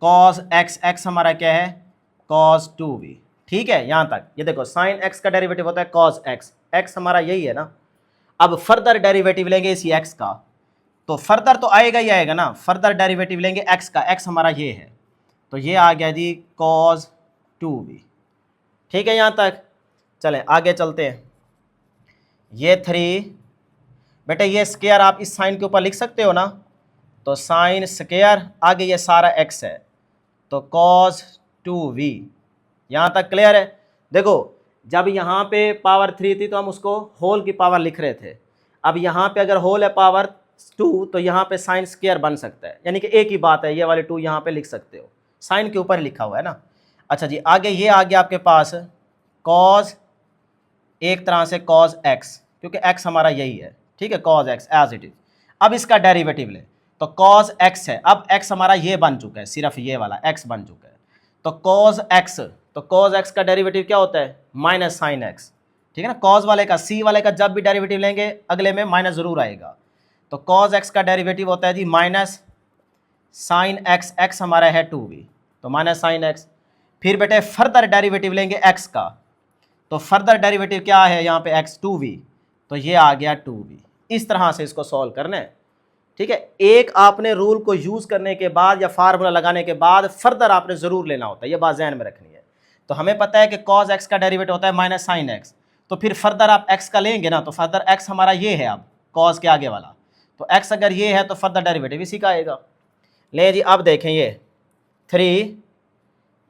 कॉज x, x हमारा क्या है कॉज 2v। ठीक है, यहाँ तक ये देखो साइन x का डेरिवेटिव होता है कॉज x, x हमारा यही है ना। अब फर्दर डेरिवेटिव लेंगे इसी x का, तो फर्दर तो आएगा ही आएगा ना, फर्दर डेरिवेटिव लेंगे x का, x हमारा ये है, तो ये आ गया जी कॉज 2v। ठीक है, यहाँ तक। चलें आगे चलते हैं। ये 3 बेटे ये स्क्वायर आप इस साइन के ऊपर लिख सकते हो ना, तो साइन स्क्वायर, आगे ये सारा x है, तो कॉज 2v। यहाँ तक क्लियर है। देखो जब यहाँ पे पावर 3 थी तो हम उसको होल की पावर लिख रहे थे, अब यहाँ पे अगर होल है पावर 2 तो यहाँ पे साइन स्क्वायर बन सकता है, यानी कि एक ही बात है, ये वाले 2 यहाँ पे लिख सकते हो, साइन के ऊपर लिखा हुआ है ना। अच्छा जी, आगे ये आ गया आपके पास कॉज, एक तरह से कॉज x, क्योंकि x हमारा यही है, ठीक है, cos x as it is. अब इसका डेरिवेटिव ले, तो कॉज x है, अब x हमारा ये बन चुका है, सिर्फ ये वाला x बन चुका है, तो कॉज x, तो कॉज x का डेरिवेटिव क्या होता है माइनस साइन x। ठीक है ना, कॉज वाले का, सी वाले का जब भी डेरिवेटिव लेंगे अगले में माइनस ज़रूर आएगा। तो कॉज x का डेरिवेटिव होता है जी माइनस साइन x, x हमारा है 2v, तो माइनस साइन x। फिर बेटे फर्दर डेरिवेटिव लेंगे x का, तो फर्दर डेरिवेटिव क्या है यहाँ पे x 2v, तो ये आ गया 2v। इस तरह से इसको सॉल्व करना है। ठीक है, एक आपने रूल को यूज़ करने के बाद या फार्मूला लगाने के बाद फर्दर आपने ज़रूर लेना होता है, ये बात ज़हन में रखनी है। तो हमें पता है कि कॉज x का डेरिवेटिव होता है माइनस साइन x, तो फिर फर्दर आप x का लेंगे ना, तो फर्दर x हमारा ये है, अब कॉज के आगे वाला, तो x अगर ये है तो फर्दर डेरिवेटिव इसी का आएगा। ले जी, अब देखें ये 3,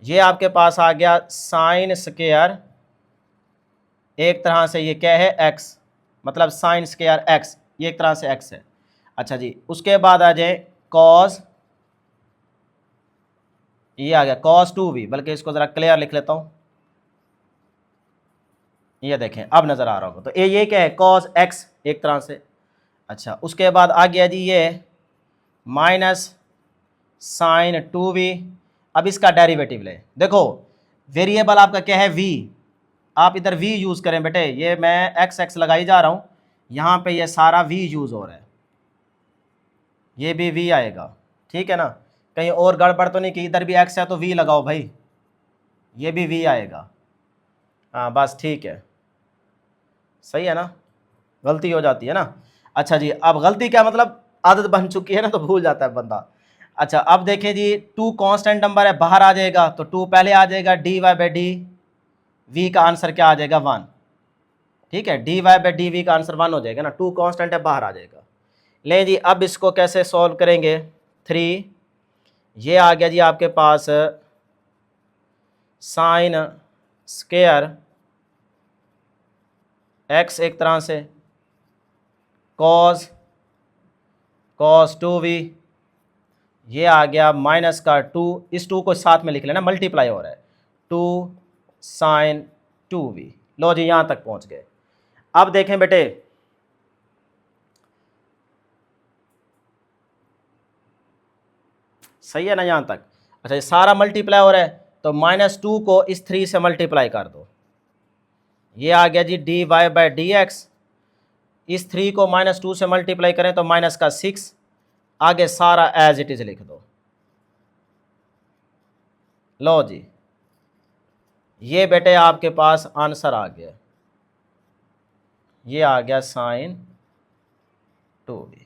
ये आपके पास आ गया साइन स्क्वायर, एक तरह से ये क्या है x, मतलब साइन स्क्वायर x, ये एक तरह से x है। अच्छा जी, उसके बाद आ जाए कॉज, ये आ गया कॉस 2v, बल्कि इसको ज़रा क्लियर लिख लेता हूँ, ये देखें अब नज़र आ रहा होगा, तो ये क्या है कॉस x एक तरह से। अच्छा, उसके बाद आ गया जी ये माइनस साइन 2v। अब इसका डेरिवेटिव लें। देखो वेरिएबल आपका क्या है v, आप इधर v यूज़ करें बेटे, ये मैं x लगाई जा रहा हूँ, यहाँ पे ये सारा v यूज़ हो रहा है, ये भी v आएगा, ठीक है ना, कहीं और गड़बड़ तो नहीं कि इधर भी x है तो v लगाओ भाई, ये भी v आएगा। हाँ बस ठीक है, सही है ना, गलती हो जाती है ना। अच्छा जी, अब गलती क्या मतलब आदत बन चुकी है ना, तो भूल जाता है बंदा। अच्छा, अब देखें जी 2 कांस्टेंट नंबर है, बाहर आ जाएगा, तो 2 पहले आ जाएगा, dy बाई डी वी का आंसर क्या आ जाएगा 1। ठीक है, dy बाई डी वी का आंसर 1 हो जाएगा ना, 2 कांस्टेंट है बाहर आ जाएगा। लें जी, अब इसको कैसे सॉल्व करेंगे। 3, ये आ गया जी आपके पास साइन स्क्वायर x एक तरह से, कॉस 2v, ये आ गया माइनस का 2, इस 2 को साथ में लिख लेना, मल्टीप्लाई हो रहा है, 2 साइन 2v। लो जी यहाँ तक पहुँच गए। अब देखें बेटे, सही है ना यहाँ तक। अच्छा, ये सारा मल्टीप्लाई हो रहा है तो -2 को इस 3 से मल्टीप्लाई कर दो, ये आ गया जी dy/dx। इस 3 को -2 से मल्टीप्लाई करें तो माइनस का 6, आगे सारा एज इट इज लिख दो। लो जी, ये बेटे आपके पास आंसर आ गया, ये आ गया साइन 2v,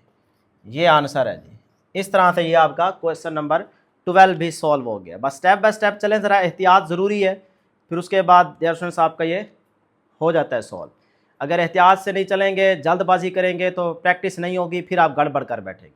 ये आंसर है जी। इस तरह से ये आपका क्वेश्चन नंबर 12 भी सॉल्व हो गया। बस स्टेप बाय स्टेप चलें, ज़रा एहतियात ज़रूरी है, फिर उसके बाद डियर स्टूडेंट्स आपका ये हो जाता है सॉल्व। अगर एहतियात से नहीं चलेंगे, जल्दबाजी करेंगे तो प्रैक्टिस नहीं होगी, फिर आप गड़बड़ कर बैठेंगे।